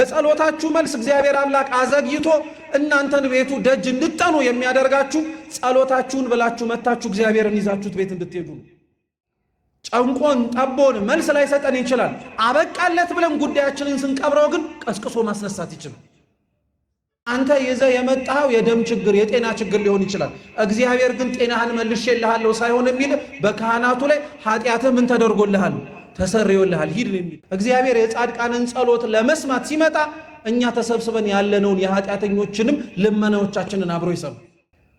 በጸሎታችሁ መልስ እግዚአብሔር አምላክ አዘግይቶ እናንተን ቤቱ ደጅ እንድትጠኑ የሚያደርጋችሁ ጸሎታችሁን ብላችሁ መታችሁ እግዚአብሔርን ይዛችሁት ቤት እንድትሄዱ ነው። ጨንቆን ጠቦን መልስ ላይ ሰጠን ይችላል። አበቃለት ብለን ጉዳያችንን ስንቀብረው ግን ቀስቅሶ ማስነሳት ይችላል። አንተ ይዘህ የመጣው የደም ችግር የጤና ችግር ሊሆን ይችላል። እግዚአብሔር ግን ጤናህን መልሼልሃለሁ ሳይሆን የሚል በካህናቱ ላይ ኃጢአትህ ምን ተደርጎልሃል ተሰርዮልሃል ሂድ የሚል እግዚአብሔር የጻድቃንን ጸሎት ለመስማት ሲመጣ እኛ ተሰብስበን ያለነውን የኃጢአተኞችንም ልመናዎቻችንን አብሮ ይሰማል።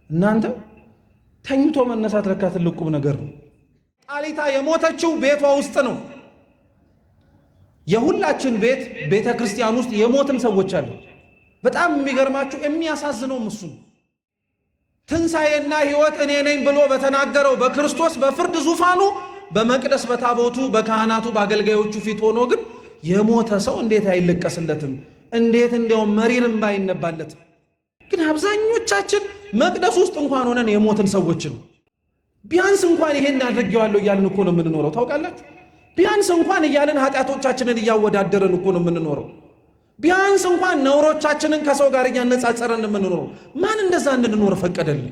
እናንተ ተኝቶ መነሳት ለካ ትልቅ ቁም ነገር ነው። ጣሊታ የሞተችው ቤቷ ውስጥ ነው። የሁላችን ቤት ቤተ ክርስቲያን ውስጥ የሞትን ሰዎች አሉ። በጣም የሚገርማችሁ የሚያሳዝነው እሱ ትንሣኤና ሕይወት እኔ ነኝ ብሎ በተናገረው በክርስቶስ በፍርድ ዙፋኑ በመቅደስ በታቦቱ በካህናቱ በአገልጋዮቹ ፊት ሆኖ ግን የሞተ ሰው እንዴት አይለቀስለትም? እንዴት እንዲያውም መሪርም ባይነባለትም? ግን አብዛኞቻችን መቅደስ ውስጥ እንኳን ሆነን የሞትን ሰዎች ነው። ቢያንስ እንኳን ይሄን አድርጌዋለሁ እያልን እኮ ነው የምንኖረው። ታውቃላችሁ? ቢያንስ እንኳን እያልን ኃጢአቶቻችንን እያወዳደረን እኮ ነው የምንኖረው። ቢያንስ እንኳን ነውሮቻችንን ከሰው ጋር እያነጻጸረን የምንኖረው። ማን እንደዛ እንድንኖር ፈቀደልን?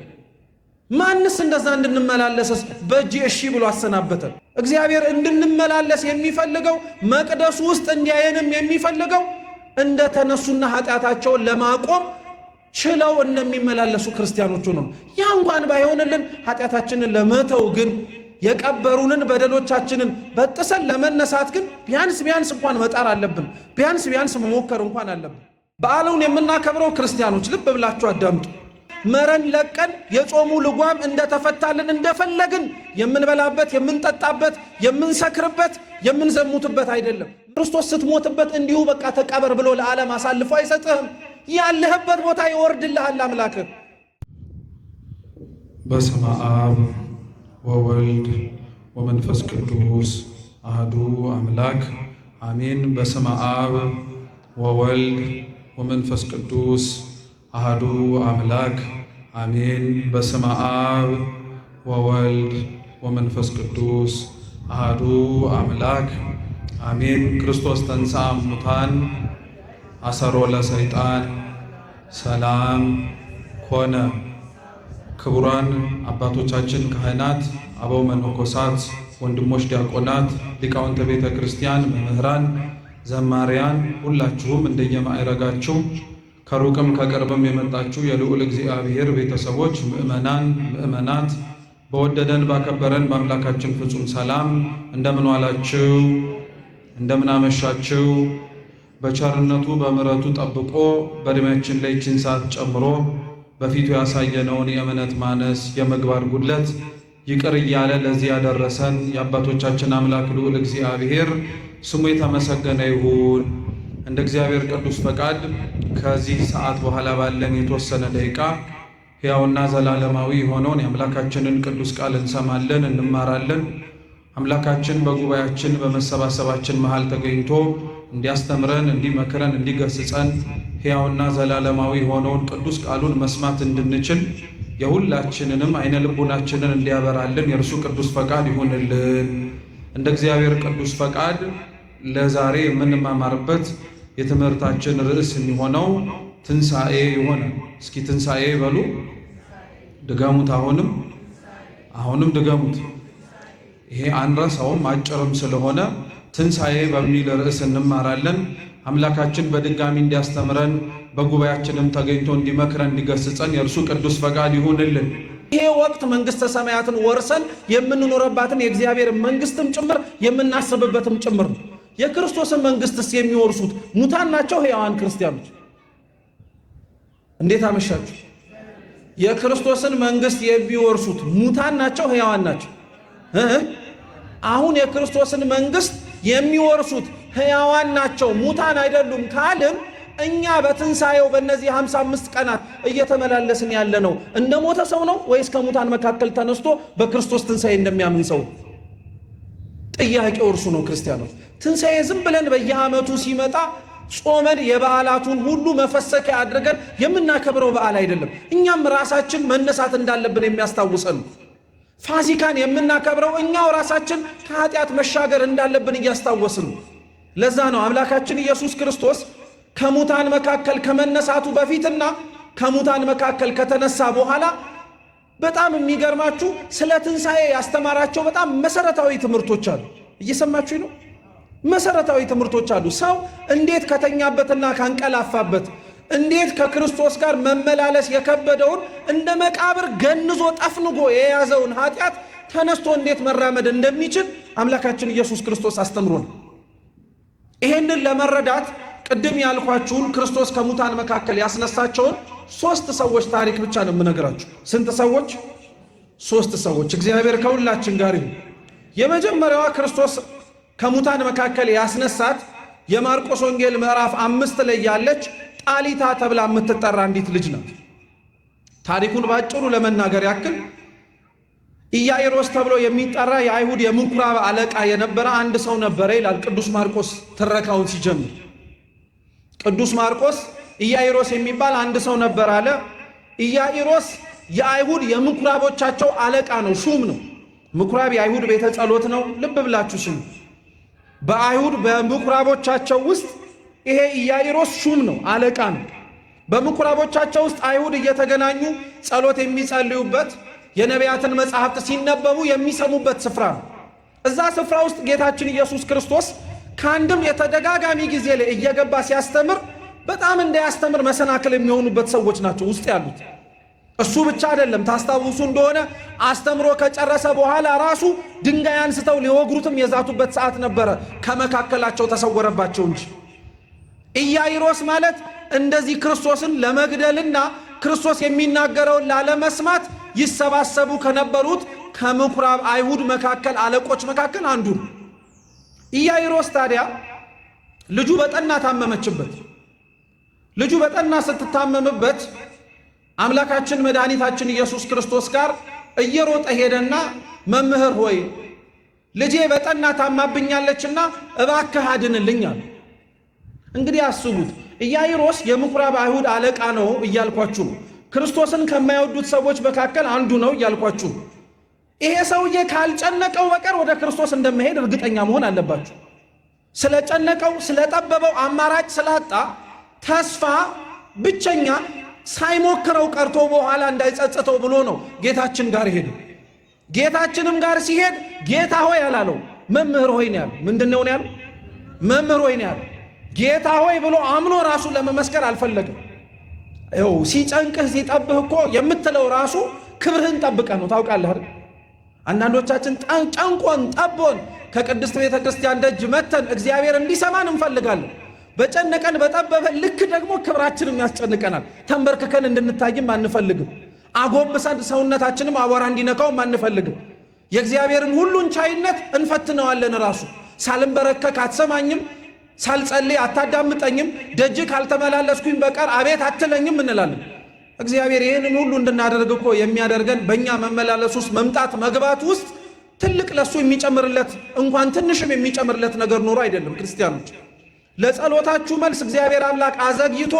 ማንስ እንደዛ እንድንመላለስ በእጅ እሺ ብሎ አሰናበተን? እግዚአብሔር እንድንመላለስ የሚፈልገው መቅደሱ ውስጥ እንዲያየንም የሚፈልገው እንደተነሱና ኃጢአታቸውን ለማቆም ችለው እንደሚመላለሱ ክርስቲያኖቹ ነው። ያ እንኳን ባይሆንልን ኃጢአታችንን ለመተው ግን የቀበሩንን በደሎቻችንን በጥሰን ለመነሳት ግን ቢያንስ እንኳን መጣር አለብን። ቢያንስ መሞከር እንኳን አለብን። በዓሉን የምናከብረው ክርስቲያኖች ልብ ብላችሁ አዳምጡ። መረን ለቀን የጾሙ ልጓም እንደተፈታልን እንደፈለግን የምንበላበት የምንጠጣበት የምንሰክርበት የምንዘሙትበት አይደለም። ክርስቶስ ስትሞትበት እንዲሁ በቃ ተቀበር ብሎ ለዓለም አሳልፎ አይሰጥህም። ያለህበት ቦታ ይወርድልሃል አምላክህ። በስመ አብ ወወልድ ወመንፈስ ቅዱስ አሐዱ አምላክ አሜን። በስመ አብ ወወልድ ወመንፈስ ቅዱስ አሐዱ አምላክ አሜን። በስመ አብ ወወልድ ወመንፈስ ቅዱስ አሐዱ አምላክ አሜን። ክርስቶስ ተንሥአ እሙታን አሰሮ ለሰይጣን ሰላም ኮነ። ክቡራን አባቶቻችን ካህናት፣ አበው መነኮሳት፣ ወንድሞች ዲያቆናት፣ ሊቃውንተ ቤተ ክርስቲያን፣ መምህራን፣ ዘማሪያን ሁላችሁም እንደየማዕረጋችሁ ከሩቅም ከቅርብም የመጣችሁ የልዑል እግዚአብሔር ቤተሰቦች ምእመናን፣ ምእመናት በወደደን ባከበረን በአምላካችን ፍጹም ሰላም እንደምን ዋላችሁ? እንደምን አመሻችሁ? በቸርነቱ በምሕረቱ ጠብቆ በዕድሜያችን ላይ ይህችን ሰዓት ጨምሮ በፊቱ ያሳየነውን የእምነት ማነስ የምግባር ጉድለት ይቅር እያለ ለዚህ ያደረሰን የአባቶቻችን አምላክ ልዑል እግዚአብሔር ስሙ የተመሰገነ ይሁን። እንደ እግዚአብሔር ቅዱስ ፈቃድ ከዚህ ሰዓት በኋላ ባለን የተወሰነ ደቂቃ ሕያውና ዘላለማዊ የሆነውን የአምላካችንን ቅዱስ ቃል እንሰማለን፣ እንማራለን። አምላካችን በጉባኤያችን በመሰባሰባችን መሃል ተገኝቶ እንዲያስተምረን፣ እንዲመክረን፣ እንዲገስጸን ሕያውና ዘላለማዊ የሆነውን ቅዱስ ቃሉን መስማት እንድንችል የሁላችንንም አይነ ልቡናችንን እንዲያበራልን የእርሱ ቅዱስ ፈቃድ ይሁንልን። እንደ እግዚአብሔር ቅዱስ ፈቃድ ለዛሬ የምንማማርበት የትምህርታችን ርዕስ የሚሆነው ትንሣኤ ይሆናል። እስኪ ትንሣኤ በሉ፣ ድገሙት። አሁንም ድገሙት። ይሄ አንረሳውም፣ አጭርም ስለሆነ ትንሣኤ በሚል ርዕስ እንማራለን። አምላካችን በድጋሚ እንዲያስተምረን በጉባኤያችንም ተገኝቶ እንዲመክረን እንዲገስጸን የእርሱ ቅዱስ ፈቃድ ይሁንልን። ይሄ ወቅት መንግሥተ ሰማያትን ወርሰን የምንኖርባትን የእግዚአብሔር መንግሥትም ጭምር የምናስብበትም ጭምር ነው። የክርስቶስን መንግሥትስ የሚወርሱት ሙታን ናቸው ሕያዋን ክርስቲያኖች? እንዴት አመሻችሁ? የክርስቶስን መንግሥት የሚወርሱት ሙታን ናቸው ሕያዋን ናቸው? አሁን የክርስቶስን መንግሥት የሚወርሱት ሕያዋን ናቸው ሙታን አይደሉም ካልን እኛ በትንሣኤው በእነዚህ 55 ቀናት እየተመላለስን ያለ ነው እንደ ሞተ ሰው ነው ወይስ ከሙታን መካከል ተነስቶ በክርስቶስ ትንሣኤ እንደሚያምን ሰው? ጥያቄው እርሱ ነው። ክርስቲያኖች ትንሣኤ ዝም ብለን በየዓመቱ ሲመጣ ጾመን የበዓላቱን ሁሉ መፈሰኪያ አድርገን የምናከብረው በዓል አይደለም። እኛም ራሳችን መነሳት እንዳለብን የሚያስታውሰን ነው። ፋሲካን የምናከብረው እኛው ራሳችን ከኃጢአት መሻገር እንዳለብን እያስታወስን ነው። ለዛ ነው አምላካችን ኢየሱስ ክርስቶስ ከሙታን መካከል ከመነሳቱ በፊትና ከሙታን መካከል ከተነሳ በኋላ በጣም የሚገርማችሁ ስለ ትንሣኤ ያስተማራቸው በጣም መሰረታዊ ትምህርቶች አሉ። እየሰማችሁ ነው? መሰረታዊ ትምህርቶች አሉ። ሰው እንዴት ከተኛበትና ካንቀላፋበት እንዴት ከክርስቶስ ጋር መመላለስ የከበደውን እንደ መቃብር ገንዞ ጠፍንጎ የያዘውን ኃጢአት ተነስቶ እንዴት መራመድ እንደሚችል አምላካችን ኢየሱስ ክርስቶስ አስተምሮን። ይሄንን ለመረዳት ቅድም ያልኳችሁን ክርስቶስ ከሙታን መካከል ያስነሳቸውን 3 ሰዎች ታሪክ ብቻ ነው የምነግራችሁ። ስንት ሰዎች? 3 ሰዎች። እግዚአብሔር ከሁላችን ጋር ይሁን። የመጀመሪያዋ ክርስቶስ ከሙታን መካከል ያስነሳት የማርቆስ ወንጌል ምዕራፍ 5 ላይ ያለች ጣሊታ ተብላ የምትጠራ አንዲት ልጅ ናት። ታሪኩን ባጭሩ ለመናገር ያክል ኢያኢሮስ ተብሎ የሚጠራ የአይሁድ የምኩራብ አለቃ የነበረ አንድ ሰው ነበረ ይላል ቅዱስ ማርቆስ ትረካውን ሲጀምር። ቅዱስ ማርቆስ ኢያኢሮስ የሚባል አንድ ሰው ነበር አለ። ኢያኢሮስ የአይሁድ የምኩራቦቻቸው አለቃ ነው፣ ሹም ነው። ምኩራብ የአይሁድ ቤተ ጸሎት ነው። ልብ ብላችሁ ስሙ። በአይሁድ በምኩራቦቻቸው ውስጥ ይሄ ኢያኢሮስ ሹም ነው፣ አለቃ ነው። በምኩራቦቻቸው ውስጥ አይሁድ እየተገናኙ ጸሎት የሚጸልዩበት የነቢያትን መጻሕፍት ሲነበቡ የሚሰሙበት ስፍራ ነው። እዛ ስፍራ ውስጥ ጌታችን ኢየሱስ ክርስቶስ ከአንድም የተደጋጋሚ ጊዜ ላይ እየገባ ሲያስተምር በጣም እንዳያስተምር መሰናክል የሚሆኑበት ሰዎች ናቸው ውስጥ ያሉት። እሱ ብቻ አይደለም። ታስታውሱ እንደሆነ አስተምሮ ከጨረሰ በኋላ ራሱ ድንጋይ አንስተው ሊወግሩትም የዛቱበት ሰዓት ነበረ። ከመካከላቸው ተሰወረባቸው እንጂ። ኢያኢሮስ ማለት እንደዚህ ክርስቶስን ለመግደልና ክርስቶስ የሚናገረውን ላለመስማት ይሰባሰቡ ከነበሩት ከምኩራብ አይሁድ መካከል አለቆች መካከል አንዱ ነው። ኢያኢሮስ ታዲያ ልጁ በጠና ታመመችበት። ልጁ በጠና ስትታመምበት አምላካችን መድኃኒታችን ኢየሱስ ክርስቶስ ጋር እየሮጠ ሄደና መምህር ሆይ ልጄ በጠና ታማብኛለችና እባክህ አድንልኝ አለ። እንግዲህ አስቡት፣ ኢያኢሮስ የምኩራብ አይሁድ አለቃ ነው እያልኳችሁ ነው። ክርስቶስን ከማይወዱት ሰዎች መካከል አንዱ ነው እያልኳችሁ ነው። ይሄ ሰውዬ ካልጨነቀው በቀር ወደ ክርስቶስ እንደማይሄድ እርግጠኛ መሆን አለባችሁ። ስለጨነቀው፣ ስለጠበበው፣ አማራጭ ስላጣ ተስፋ ብቸኛ ሳይሞክረው ቀርቶ በኋላ እንዳይጸጽተው ብሎ ነው ጌታችን ጋር ሄደ። ጌታችንም ጋር ሲሄድ ጌታ ሆይ አላለው፣ መምህር ሆይ ነው ያለው። ምንድነው ነው ያለው? መምህር ሆይ ነው ያለው። ጌታ ሆይ ብሎ አምኖ ራሱ ለመመስከር አልፈለገም። ይኸው ሲጨንቅህ ሲጠብህ እኮ የምትለው ራሱ ክብርህን ጠብቀህ ነው። ታውቃለህ አይደል? አንዳንዶቻችን ጨንቆን ጠቦን ከቅድስት ቤተ ክርስቲያን ደጅ መተን እግዚአብሔር እንዲሰማን እንፈልጋለን። በጨነቀን በጠበበን ልክ ደግሞ ክብራችንም ያስጨንቀናል። ተንበርክከን እንድንታይም አንፈልግም። አጎንብሰን ሰውነታችንም አቧራ እንዲነካውም አንፈልግም። የእግዚአብሔርን ሁሉን ቻይነት እንፈትነዋለን። ራሱ ሳልንበረከክ አትሰማኝም፣ ሳልጸልይ አታዳምጠኝም፣ ደጅ ካልተመላለስኩኝ በቀር አቤት አትለኝም እንላለን። እግዚአብሔር ይህንን ሁሉ እንድናደርግ እኮ የሚያደርገን በእኛ መመላለስ ውስጥ መምጣት መግባት ውስጥ ትልቅ ለሱ የሚጨምርለት እንኳን ትንሽም የሚጨምርለት ነገር ኖሮ አይደለም። ክርስቲያኖች ለጸሎታችሁ መልስ እግዚአብሔር አምላክ አዘግይቶ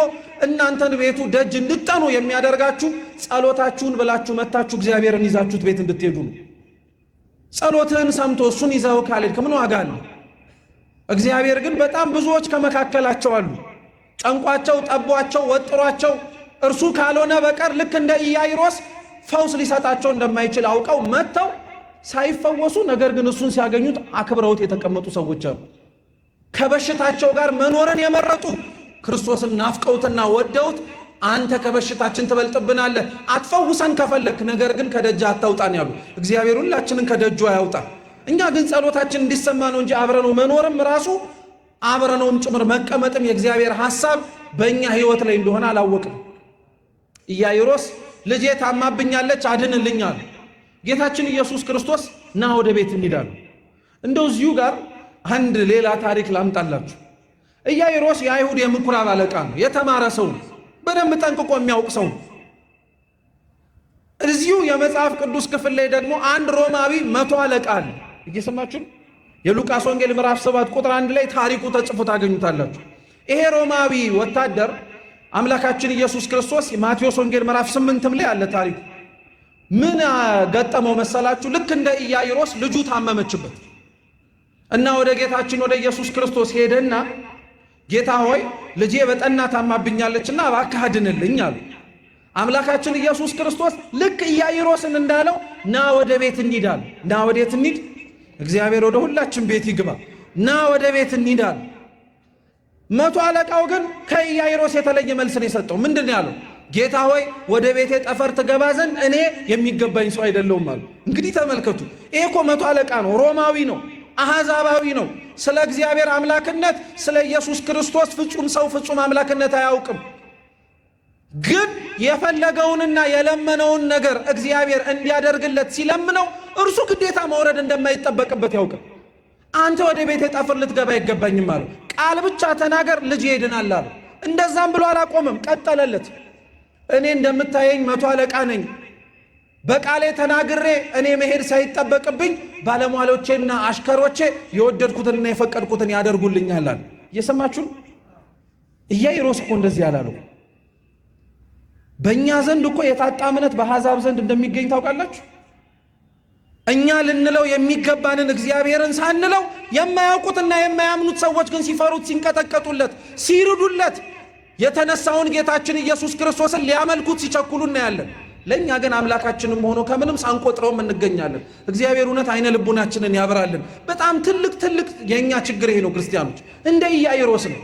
እናንተን ቤቱ ደጅ እንድጠኑ የሚያደርጋችሁ ጸሎታችሁን ብላችሁ መታችሁ እግዚአብሔርን ይዛችሁት ቤት እንድትሄዱ ነው። ጸሎትህን ሰምቶ እሱን ይዘው ካልሄድክ ምን ዋጋ አለ? እግዚአብሔር ግን በጣም ብዙዎች ከመካከላቸው አሉ ጨንቋቸው፣ ጠቧቸው፣ ወጥሯቸው እርሱ ካልሆነ በቀር ልክ እንደ ኢያኢሮስ ፈውስ ሊሰጣቸው እንደማይችል አውቀው መጥተው ሳይፈወሱ ነገር ግን እሱን ሲያገኙት አክብረውት የተቀመጡ ሰዎች አሉ። ከበሽታቸው ጋር መኖርን የመረጡ ክርስቶስን ናፍቀውትና ወደውት አንተ ከበሽታችን ትበልጥብናለህ፣ አትፈውሰን ከፈለክ፣ ነገር ግን ከደጅ አታውጣን ያሉ። እግዚአብሔር ሁላችንን ከደጁ አያውጣ። እኛ ግን ጸሎታችን እንዲሰማ ነው እንጂ አብረነው መኖርም ራሱ አብረነውም ጭምር መቀመጥም የእግዚአብሔር ሐሳብ በእኛ ሕይወት ላይ እንደሆነ አላወቅም። ኢያኢሮስ ልጄ ታማብኛለች አድንልኝ አለ። ጌታችን ኢየሱስ ክርስቶስ ና ወደ ቤት እንሂዳሉ። እንደው እዚሁ ጋር አንድ ሌላ ታሪክ ላምጣላችሁ። ኢያኢሮስ የአይሁድ የምኩራብ አለቃ ነው። የተማረ ሰው ነው። በደንብ ጠንቅቆ የሚያውቅ ሰው ነው። እዚሁ የመጽሐፍ ቅዱስ ክፍል ላይ ደግሞ አንድ ሮማዊ 100 አለቃ አለ። እየሰማችሁ የሉቃስ ወንጌል ምዕራፍ 7 ቁጥር 1 ላይ ታሪኩ ተጽፎ ታገኙታላችሁ። ይሄ ሮማዊ ወታደር አምላካችን ኢየሱስ ክርስቶስ ማቴዎስ ወንጌል ምዕራፍ 8 ላይ አለ ታሪኩ። ምን ገጠመው መሰላችሁ? ልክ እንደ ኢያኢሮስ ልጁ ታመመችበት እና ወደ ጌታችን ወደ ኢየሱስ ክርስቶስ ሄደና ጌታ ሆይ ልጄ በጠና ታማብኛለችና እባክህ አድንልኝ አሉ። አምላካችን ኢየሱስ ክርስቶስ ልክ ኢያኢሮስን እንዳለው ና ወደ ቤት እንሂድ አለ። ና ወዴት እንሂድ? እግዚአብሔር ወደ ሁላችን ቤት ይግባ። ና ወደ ቤት እንሂድ አለ። መቶ አለቃው ግን ከኢያኢሮስ የተለየ መልስ ነው የሰጠው። ምንድን ነው ያለው? ጌታ ሆይ ወደ ቤቴ ጠፈር ትገባ ዘንድ እኔ የሚገባኝ ሰው አይደለሁም አሉ። እንግዲህ ተመልከቱ፣ ይሄ እኮ መቶ አለቃ ነው፣ ሮማዊ ነው፣ አሕዛባዊ ነው። ስለ እግዚአብሔር አምላክነት ስለ ኢየሱስ ክርስቶስ ፍጹም ሰው ፍጹም አምላክነት አያውቅም። ግን የፈለገውንና የለመነውን ነገር እግዚአብሔር እንዲያደርግለት ሲለምነው እርሱ ግዴታ መውረድ እንደማይጠበቅበት ያውቃል። አንተ ወደ ቤቴ ጠፍር ልትገባ አይገባኝም አሉ። ቃል ብቻ ተናገር ልጅ ይድናል አሉ። እንደዛም ብሎ አላቆመም፣ ቀጠለለት። እኔ እንደምታየኝ መቶ አለቃ ነኝ። በቃሌ ተናግሬ እኔ መሄድ ሳይጠበቅብኝ ባለሟሎቼና አሽከሮቼ የወደድኩትንና የፈቀድኩትን ያደርጉልኛል አለ። እየሰማችሁ ኢያኢሮስ እኮ እንደዚህ ያላለው። በእኛ ዘንድ እኮ የታጣ እምነት በአሕዛብ ዘንድ እንደሚገኝ ታውቃላችሁ። እኛ ልንለው የሚገባንን እግዚአብሔርን ሳንለው የማያውቁትና የማያምኑት ሰዎች ግን ሲፈሩት፣ ሲንቀጠቀጡለት፣ ሲርዱለት የተነሳውን ጌታችን ኢየሱስ ክርስቶስን ሊያመልኩት ሲቸኩሉ እናያለን። ለእኛ ግን አምላካችንም ሆኖ ከምንም ሳንቆጥረውም እንገኛለን። እግዚአብሔር እውነት አይነ ልቡናችንን ያብራልን። በጣም ትልቅ የእኛ ችግር ይሄ ነው ክርስቲያኖች። እንደ ኢያኢሮስ ነው።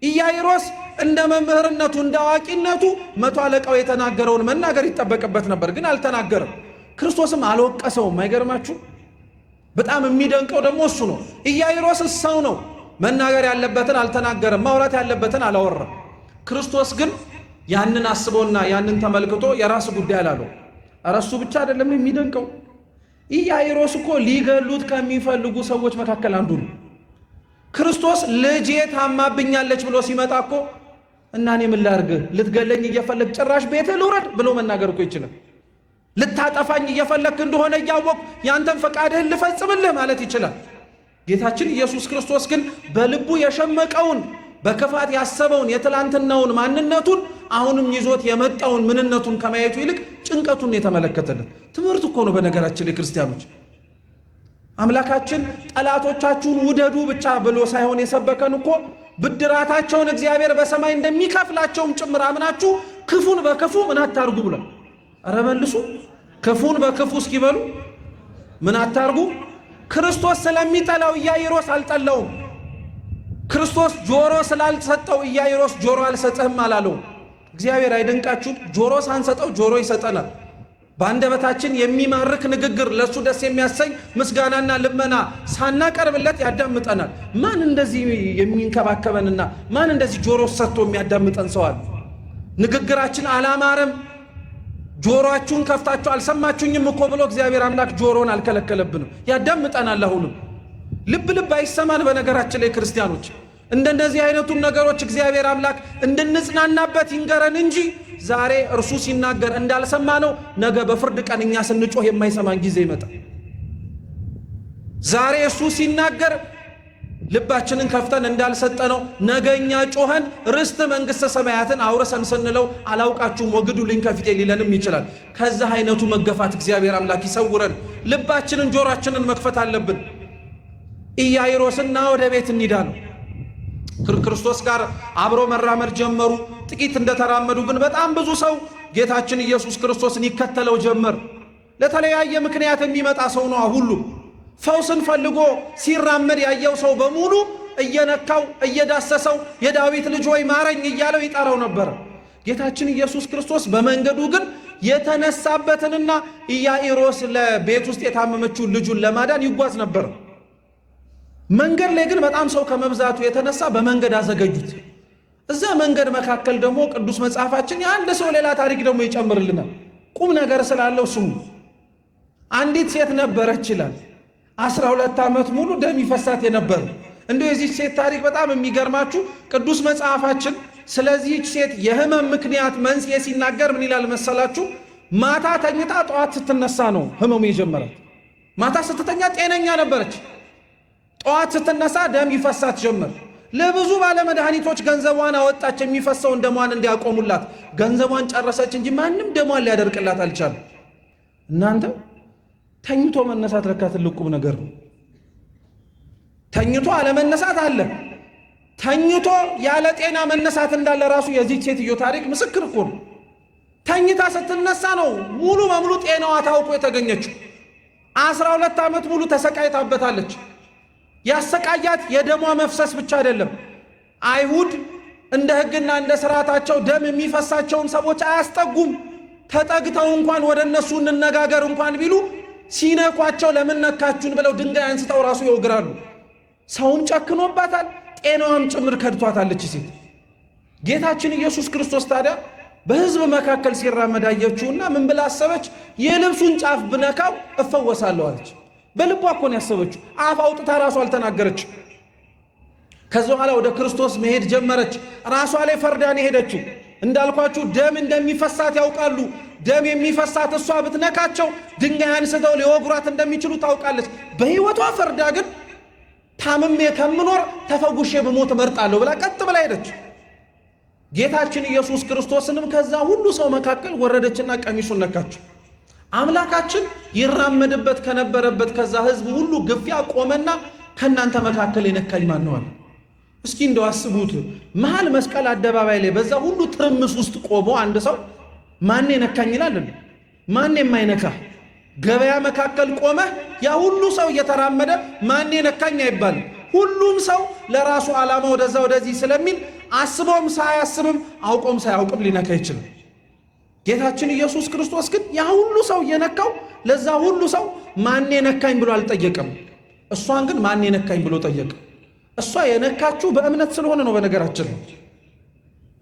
ኢያኢሮስ እንደ መምህርነቱ እንደ አዋቂነቱ መቶ አለቃው የተናገረውን መናገር ይጠበቅበት ነበር፣ ግን አልተናገረም። ክርስቶስም አልወቀሰውም። አይገርማችሁ? በጣም የሚደንቀው ደግሞ እሱ ነው። ኢያኢሮስ ሰው ነው። መናገር ያለበትን አልተናገረም፣ ማውራት ያለበትን አላወራም። ክርስቶስ ግን ያንን አስቦና ያንን ተመልክቶ የራስ ጉዳይ አላለው። ኧረ እሱ ብቻ አይደለም የሚደንቀው። ኢያኢሮስ እኮ ሊገሉት ከሚፈልጉ ሰዎች መካከል አንዱ ነው። ክርስቶስ ልጄ ታማብኛለች ብሎ ሲመጣ እኮ እና እኔ ምን ላድርግህ? ልትገለኝ እየፈለግ ጭራሽ ቤትህ ልውረድ ብሎ መናገር እኮ ይችላል። ልታጠፋኝ እየፈለግክ እንደሆነ እያወቅሁ ያንተን ፈቃድህን ልፈጽምልህ ማለት ይችላል። ጌታችን ኢየሱስ ክርስቶስ ግን በልቡ የሸመቀውን በክፋት ያሰበውን የትላንትናውን ማንነቱን አሁንም ይዞት የመጣውን ምንነቱን ከማየቱ ይልቅ ጭንቀቱን የተመለከተልን ትምህርት እኮ ነው። በነገራችን ላይ ክርስቲያኖች አምላካችን ጠላቶቻችሁን ውደዱ ብቻ ብሎ ሳይሆን የሰበከን እኮ ብድራታቸውን እግዚአብሔር በሰማይ እንደሚከፍላቸውም ጭምር አምናችሁ ክፉን በክፉ ምን አታርጉ ብሏል። ኧረ መልሱ፣ ክፉን በክፉ እስኪበሉ ምን አታርጉ። ክርስቶስ ስለሚጠላው ኢያኢሮስ አልጠላውም። ክርስቶስ ጆሮ ስላልሰጠው ኢያኢሮስ ጆሮ አልሰጠህም አላለው። እግዚአብሔር አይደንቃችሁ? ጆሮ ሳንሰጠው ጆሮ ይሰጠናል። በአንደበታችን የሚማርክ ንግግር፣ ለሱ ደስ የሚያሰኝ ምስጋናና ልመና ሳናቀርብለት ያዳምጠናል። ማን እንደዚህ የሚንከባከበንና ማን እንደዚህ ጆሮ ሰጥቶ የሚያዳምጠን ሰው አለ? ንግግራችን አላማረም፣ ጆሮአችሁን ከፍታችሁ አልሰማችሁኝም እኮ ብሎ እግዚአብሔር አምላክ ጆሮን አልከለከለብንም፣ ያዳምጠናል። አሁንም ልብ አይሰማን። በነገራችን ላይ ክርስቲያኖች እንደነዚህ አይነቱን ነገሮች እግዚአብሔር አምላክ እንድንጽናናበት ይንገረን እንጂ ዛሬ እርሱ ሲናገር እንዳልሰማ ነው፣ ነገ በፍርድ ቀን እኛ ስንጮህ የማይሰማን ጊዜ ይመጣል። ዛሬ እሱ ሲናገር ልባችንን ከፍተን እንዳልሰጠ ነው፣ ነገ እኛ ጮኸን ርስት መንግሥተ ሰማያትን አውረሰን ስንለው አላውቃችሁም ወግዱልኝ ከፊቴ ሊለንም ይችላል። ከዛ አይነቱ መገፋት እግዚአብሔር አምላክ ይሰውረን። ልባችንን ጆሮአችንን መክፈት አለብን። ኢያኢሮስና ወደ ቤት እንሂዳ ነው። ክርስቶስ ጋር አብሮ መራመድ ጀመሩ። ጥቂት እንደተራመዱ ግን በጣም ብዙ ሰው ጌታችን ኢየሱስ ክርስቶስን ይከተለው ጀመር። ለተለያየ ምክንያት የሚመጣ ሰው ነው። ሁሉ ፈውስን ፈልጎ ሲራመድ ያየው ሰው በሙሉ እየነካው እየዳሰሰው የዳዊት ልጅ ሆይ ማረኝ እያለው ይጠራው ነበር። ጌታችን ኢየሱስ ክርስቶስ በመንገዱ ግን የተነሳበትንና ኢያኢሮስ ለቤት ውስጥ የታመመችውን ልጁን ለማዳን ይጓዝ ነበር። መንገድ ላይ ግን በጣም ሰው ከመብዛቱ የተነሳ በመንገድ አዘገጁት። እዛ መንገድ መካከል ደግሞ ቅዱስ መጽሐፋችን የአንድ ሰው ሌላ ታሪክ ደግሞ ይጨምርልናል። ቁም ነገር ስላለው ስሙ። አንዲት ሴት ነበረች ይላል። 12 ዓመት ሙሉ ደም ይፈሳት የነበር። እንደው የዚህ ሴት ታሪክ በጣም የሚገርማችሁ ቅዱስ መጽሐፋችን ስለዚህ ሴት የህመም ምክንያት መንስኤ ሲናገር ምን ይላል መሰላችሁ? ማታ ተኝታ ጠዋት ስትነሳ ነው ህመሙ የጀመራት። ማታ ስትተኛ ጤነኛ ነበረች። ጠዋት ስትነሳ ደም ይፈሳት ጀመር። ለብዙ ባለመድኃኒቶች ገንዘቧን አወጣች፣ የሚፈሰውን ደሟን እንዲያቆሙላት። ገንዘቧን ጨረሰች እንጂ ማንም ደሟን ሊያደርቅላት አልቻለም። እናንተ ተኝቶ መነሳት ለካ ትልቅ ቁም ነገር ነው። ተኝቶ አለመነሳት አለ። ተኝቶ ያለ ጤና መነሳት እንዳለ ራሱ የዚህ ሴትዮ ታሪክ ምስክር እኮ ነው። ተኝታ ስትነሳ ነው ሙሉ በሙሉ ጤናዋ ታውቆ የተገኘችው። 12 ዓመት ሙሉ ተሰቃይታበታለች። ያሰቃያት የደሟ መፍሰስ ብቻ አይደለም። አይሁድ እንደ ሕግና እንደ ሥርዓታቸው ደም የሚፈሳቸውን ሰዎች አያስጠጉም። ተጠግተው እንኳን ወደ እነሱ እንነጋገር እንኳን ቢሉ ሲነኳቸው ለምን ነካችሁን ብለው ድንጋይ አንስተው ራሱ ይወግራሉ። ሰውም ጨክኖባታል፣ ጤናዋም ጭምር ከድቷታለች ሴት። ጌታችን ኢየሱስ ክርስቶስ ታዲያ በሕዝብ መካከል ሲራመድ አየችውና ምን ብላ አሰበች? የልብሱን ጫፍ ብነካው እፈወሳለሁ አለች። በልቧ እኮ ነው ያሰበችው። አፍ አውጥታ ራሱ አልተናገረችም። ከዚህ በኋላ ወደ ክርስቶስ መሄድ ጀመረች። ራሷ ላይ ፈርዳን የሄደችው እንዳልኳችሁ ደም እንደሚፈሳት ያውቃሉ። ደም የሚፈሳት እሷ ብትነካቸው ድንጋይ አንስተው ሊወግሯት እንደሚችሉ ታውቃለች። በሕይወቷ ፈርዳ ግን ታምሜ ከምኖር ተፈጉሼ ብሞት እመርጣለሁ ብላ ቀጥ ብላ ሄደች። ጌታችን ኢየሱስ ክርስቶስንም ከዛ ሁሉ ሰው መካከል ወረደችና ቀሚሱን ነካችው። አምላካችን ይራመድበት ከነበረበት ከዛ ሕዝብ ሁሉ ግፊያ ቆመና ከናንተ መካከል የነካኝ ማን ነው አለ። እስኪ እንደው አስቡት፣ መሃል መስቀል አደባባይ ላይ በዛ ሁሉ ትርምስ ውስጥ ቆሞ አንድ ሰው ማን የነካኝ ይላል? ማን የማይነካ? ገበያ መካከል ቆመ ያ ሁሉ ሰው እየተራመደ ማን የነካኝ አይባልም። ሁሉም ሰው ለራሱ ዓላማ ወደዛ ወደዚህ ስለሚል አስቦም ሳያስብም አውቆም ሳያውቅም ሊነካ ይችላል። ጌታችን ኢየሱስ ክርስቶስ ግን ያ ሁሉ ሰው እየነካው ለዛ ሁሉ ሰው ማን የነካኝ ብሎ አልጠየቀም። እሷን ግን ማን የነካኝ ብሎ ጠየቀ። እሷ የነካችው በእምነት ስለሆነ ነው። በነገራችን ላይ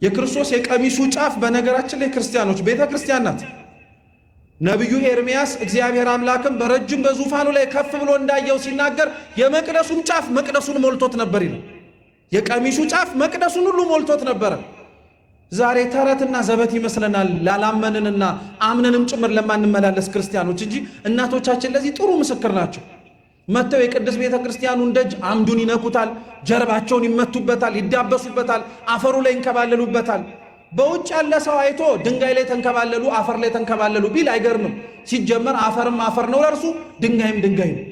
የክርስቶስ የቀሚሱ ጫፍ በነገራችን ላይ ክርስቲያኖች ቤተ ክርስቲያን ናት። ነቢዩ ኤርምያስ እግዚአብሔር አምላክም በረጅም በዙፋኑ ላይ ከፍ ብሎ እንዳየው ሲናገር የመቅደሱን ጫፍ መቅደሱን ሞልቶት ነበር ይላል። የቀሚሱ ጫፍ መቅደሱን ሁሉ ሞልቶት ነበረ። ዛሬ ተረትና ዘበት ይመስለናል ላላመንንና አምነንም ጭምር ለማንመላለስ ክርስቲያኖች እንጂ እናቶቻችን ለዚህ ጥሩ ምስክር ናቸው። መጥተው የቅድስት ቤተ ክርስቲያኑን ደጅ አምዱን ይነኩታል፣ ጀርባቸውን ይመቱበታል፣ ይዳበሱበታል፣ አፈሩ ላይ ይንከባለሉበታል። በውጭ ያለ ሰው አይቶ ድንጋይ ላይ ተንከባለሉ፣ አፈር ላይ ተንከባለሉ ቢል አይገርምም። ሲጀመር አፈርም አፈር ነው ለእርሱ፣ ድንጋይም ድንጋይ ነው።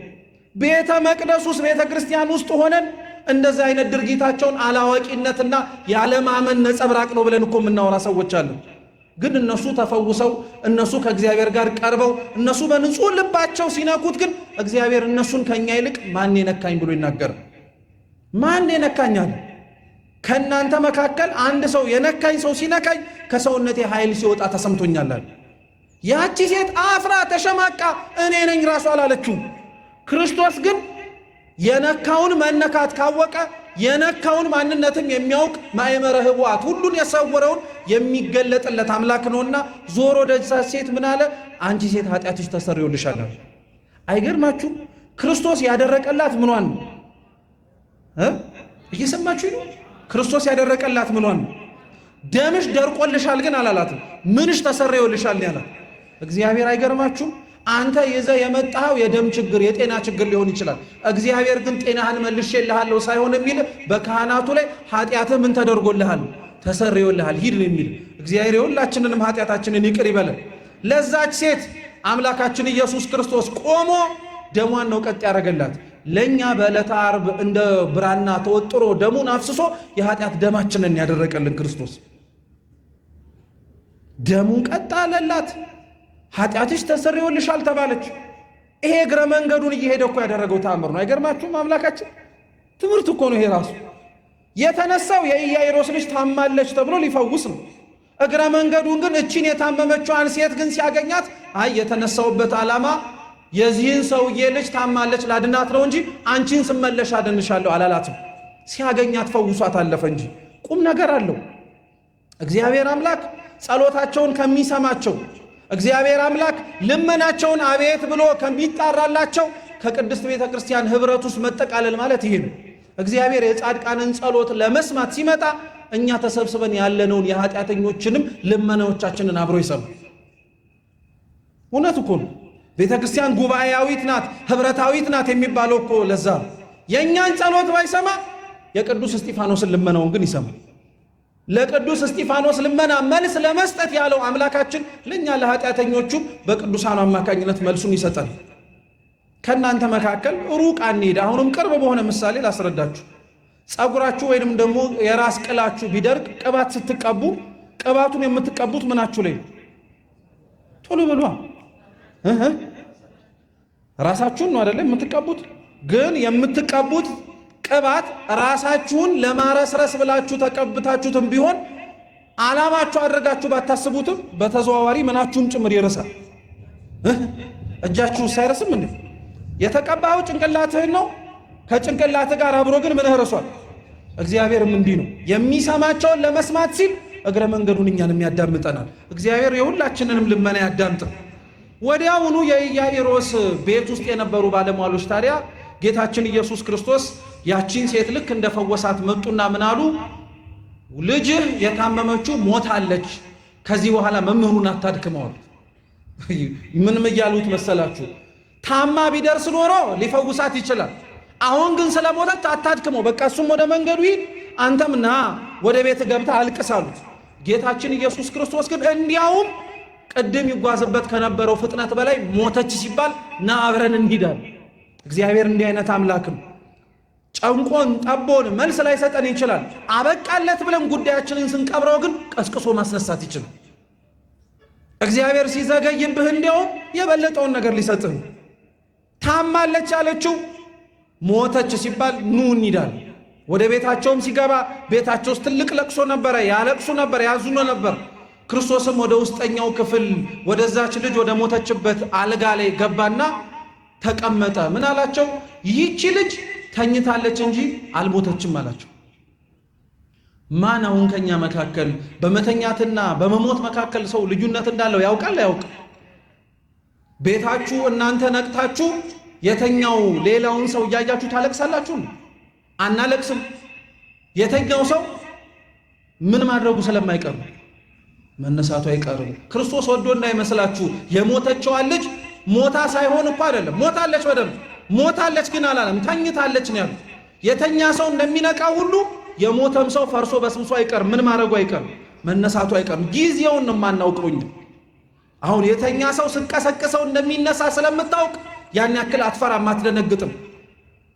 ቤተ መቅደስ ውስጥ ቤተ ክርስቲያን ውስጥ ሆነን እንደዚህ አይነት ድርጊታቸውን አላዋቂነትና ያለማመን ነጸብራቅ ነው ብለን እኮ የምናወራ ሰዎች አለን። ግን እነሱ ተፈውሰው እነሱ ከእግዚአብሔር ጋር ቀርበው እነሱ በንጹህ ልባቸው ሲነኩት ግን እግዚአብሔር እነሱን ከኛ ይልቅ ማን የነካኝ ብሎ ይናገራል። ማን የነካኛል? ከእናንተ መካከል አንድ ሰው የነካኝ ሰው ሲነካኝ ከሰውነቴ ኃይል ሲወጣ ተሰምቶኛል። ያቺ ሴት አፍራ ተሸማቃ እኔ ነኝ ራሱ አላለችው። ክርስቶስ ግን የነካውን መነካት ካወቀ የነካውን ማንነትም የሚያውቅ ማእመረ ህቡዓት ሁሉን የሰወረውን የሚገለጥለት አምላክ ነውና ዞሮ ደጅ ሴት ምን አለ? አንቺ ሴት ኃጢአትሽ ተሰርዮልሻል። አይገርማችሁ? ክርስቶስ ያደረቀላት ምኗን ነው? እየሰማችሁ ነው? ክርስቶስ ያደረቀላት ምኗን ነው? ደምሽ ደርቆልሻል ግን አላላትም። ምንሽ ተሰርዮልሻል ነው ያላት። እግዚአብሔር አይገርማችሁ? አንተ ይዘህ የመጣኸው የደም ችግር የጤና ችግር ሊሆን ይችላል። እግዚአብሔር ግን ጤናህን መልሼልሃለሁ ሳይሆን የሚል በካህናቱ ላይ ኃጢአትህ ምን ተደርጎልሃል? ተሰርዮልሃል ሂድ ነው የሚል። እግዚአብሔር የሁላችንንም ኃጢአታችንን ይቅር ይበለን። ለዛች ሴት አምላካችን ኢየሱስ ክርስቶስ ቆሞ ደሟን ነው ቀጥ ያደረገላት። ለእኛ በዕለተ ዓርብ እንደ ብራና ተወጥሮ ደሙን አፍስሶ የኃጢአት ደማችንን ያደረቀልን ክርስቶስ ደሙን ቀጥ አለላት። ኃጢአትሽ ተሰርዮልሻል ተባለች። ይሄ እግረ መንገዱን እየሄደ እኮ ያደረገው ተአምር ነው። አይገርማችሁም? አምላካችን ትምህርት እኮ ነው ይሄ ራሱ። የተነሳው የኢያኢሮስ ልጅ ታማለች ተብሎ ሊፈውስ ነው። እግረ መንገዱን ግን እቺን የታመመችዋን ሴት ግን ሲያገኛት አይ የተነሳውበት ዓላማ የዚህን ሰውዬ ልጅ ታማለች ላድናት ነው እንጂ አንቺን ስመለሽ አድንሻለሁ አላላትም። ሲያገኛት ፈውሷት አለፈ እንጂ ቁም ነገር አለው። እግዚአብሔር አምላክ ጸሎታቸውን ከሚሰማቸው እግዚአብሔር አምላክ ልመናቸውን አቤት ብሎ ከሚጣራላቸው ከቅድስት ቤተ ክርስቲያን ኅብረት ውስጥ መጠቃለል ማለት ይሄ ነው። እግዚአብሔር የጻድቃንን ጸሎት ለመስማት ሲመጣ እኛ ተሰብስበን ያለነውን የኃጢአተኞችንም ልመናዎቻችንን አብሮ ይሰማል። እውነት እኮ ነው። ቤተ ክርስቲያን ጉባኤያዊት ናት፣ ኅብረታዊት ናት የሚባለው እኮ ለዛ ነው። የእኛን ጸሎት ባይሰማ የቅዱስ እስጢፋኖስን ልመናውን ግን ይሰማል። ለቅዱስ እስጢፋኖስ ልመና መልስ ለመስጠት ያለው አምላካችን ለኛ ለኃጢአተኞቹ በቅዱሳኑ አማካኝነት መልሱን ይሰጣል። ከናንተ መካከል ሩቅ አንሄድ፣ አሁንም ቅርብ በሆነ ምሳሌ ላስረዳችሁ። ጸጉራችሁ ወይንም ደግሞ የራስ ቅላችሁ ቢደርቅ ቅባት ስትቀቡ ቅባቱን የምትቀቡት ምናችሁ ላይ ቶሎ በሏ ራሳችሁን ነው አይደለም የምትቀቡት። ግን የምትቀቡት ቅባት ራሳችሁን ለማረስረስ ብላችሁ ተቀብታችሁትም ቢሆን ዓላማችሁ አድርጋችሁ ባታስቡትም በተዘዋዋሪ ምናችሁም ጭምር ይረሳል። እጃችሁ ሳይረስም እንዴ የተቀባው ጭንቅላትህን ነው። ከጭንቅላትህ ጋር አብሮ ግን ምን ረሷል? እግዚአብሔርም እንዲህ ነው የሚሰማቸውን ለመስማት ሲል እግረ መንገዱን እኛንም ያዳምጠናል። እግዚአብሔር የሁላችንንም ልመና ያዳምጥ። ወዲያውኑ የኢያኢሮስ ቤት ውስጥ የነበሩ ባለሟሎች ታዲያ ጌታችን ኢየሱስ ክርስቶስ ያቺን ሴት ልክ እንደፈወሳት መጡና ምን አሉ? ልጅህ የታመመችው ሞታለች፣ ከዚህ በኋላ መምህሩን አታድክመዋል። ምንም እያሉት መሰላችሁ? ታማ ቢደርስ ኖሮ ሊፈውሳት ይችላል። አሁን ግን ስለሞተች አታድክመው፣ በቃ እሱም ወደ መንገዱ ሂድ፣ አንተም ና ወደ ቤት ገብተህ አልቅስ አሉት። ጌታችን ኢየሱስ ክርስቶስ ግን እንዲያውም ቅድም ይጓዝበት ከነበረው ፍጥነት በላይ ሞተች ሲባል ና አብረን እንሂዳል። እግዚአብሔር እንዲህ አይነት አምላክም ጨንቆን ጠቦን መልስ ላይ ሰጠን ይችላል። አበቃለት ብለን ጉዳያችንን ስንቀብረው ግን ቀስቅሶ ማስነሳት ይችላል። እግዚአብሔር ሲዘገይብህ እንዲያውም የበለጠውን ነገር ሊሰጥህ። ታማለች ያለችው ሞተች ሲባል ኑ እንሂዳል። ወደ ቤታቸውም ሲገባ ቤታቸው ውስጥ ትልቅ ለቅሶ ነበረ። ያለቅሱ ነበር፣ ያዝኑ ነበር። ክርስቶስም ወደ ውስጠኛው ክፍል ወደዛች ልጅ ወደ ሞተችበት አልጋ ላይ ገባና ተቀመጠ። ምን አላቸው? ይህቺ ልጅ ተኝታለች እንጂ አልሞተችም አላቸው። ማን አሁን ከኛ መካከል በመተኛትና በመሞት መካከል ሰው ልዩነት እንዳለው ያውቃል? አያውቅም? ቤታችሁ እናንተ ነቅታችሁ የተኛው ሌላውን ሰው እያያችሁ ታለቅሳላችሁ? አናለቅስም። የተኛው ሰው ምን ማድረጉ ስለማይቀር መነሳቱ አይቀርም። ክርስቶስ ወዶ እንዳይመስላችሁ የሞተችዋን ልጅ ሞታ ሳይሆን እኮ አይደለም፣ ሞታለች፣ በደምብ ሞታለች ግን አላለም፣ ተኝታለች ነው ያለው። የተኛ ሰው እንደሚነቃ ሁሉ የሞተም ሰው ፈርሶ በስብሶ አይቀርም። ምን ማድረጉ አይቀርም፣ መነሳቱ አይቀርም። ጊዜውን ነው የማናውቀው። አሁን የተኛ ሰው ስንቀሰቅሰው እንደሚነሳ ስለምታውቅ ያን ያክል አትፈራም፣ አትደነግጥም።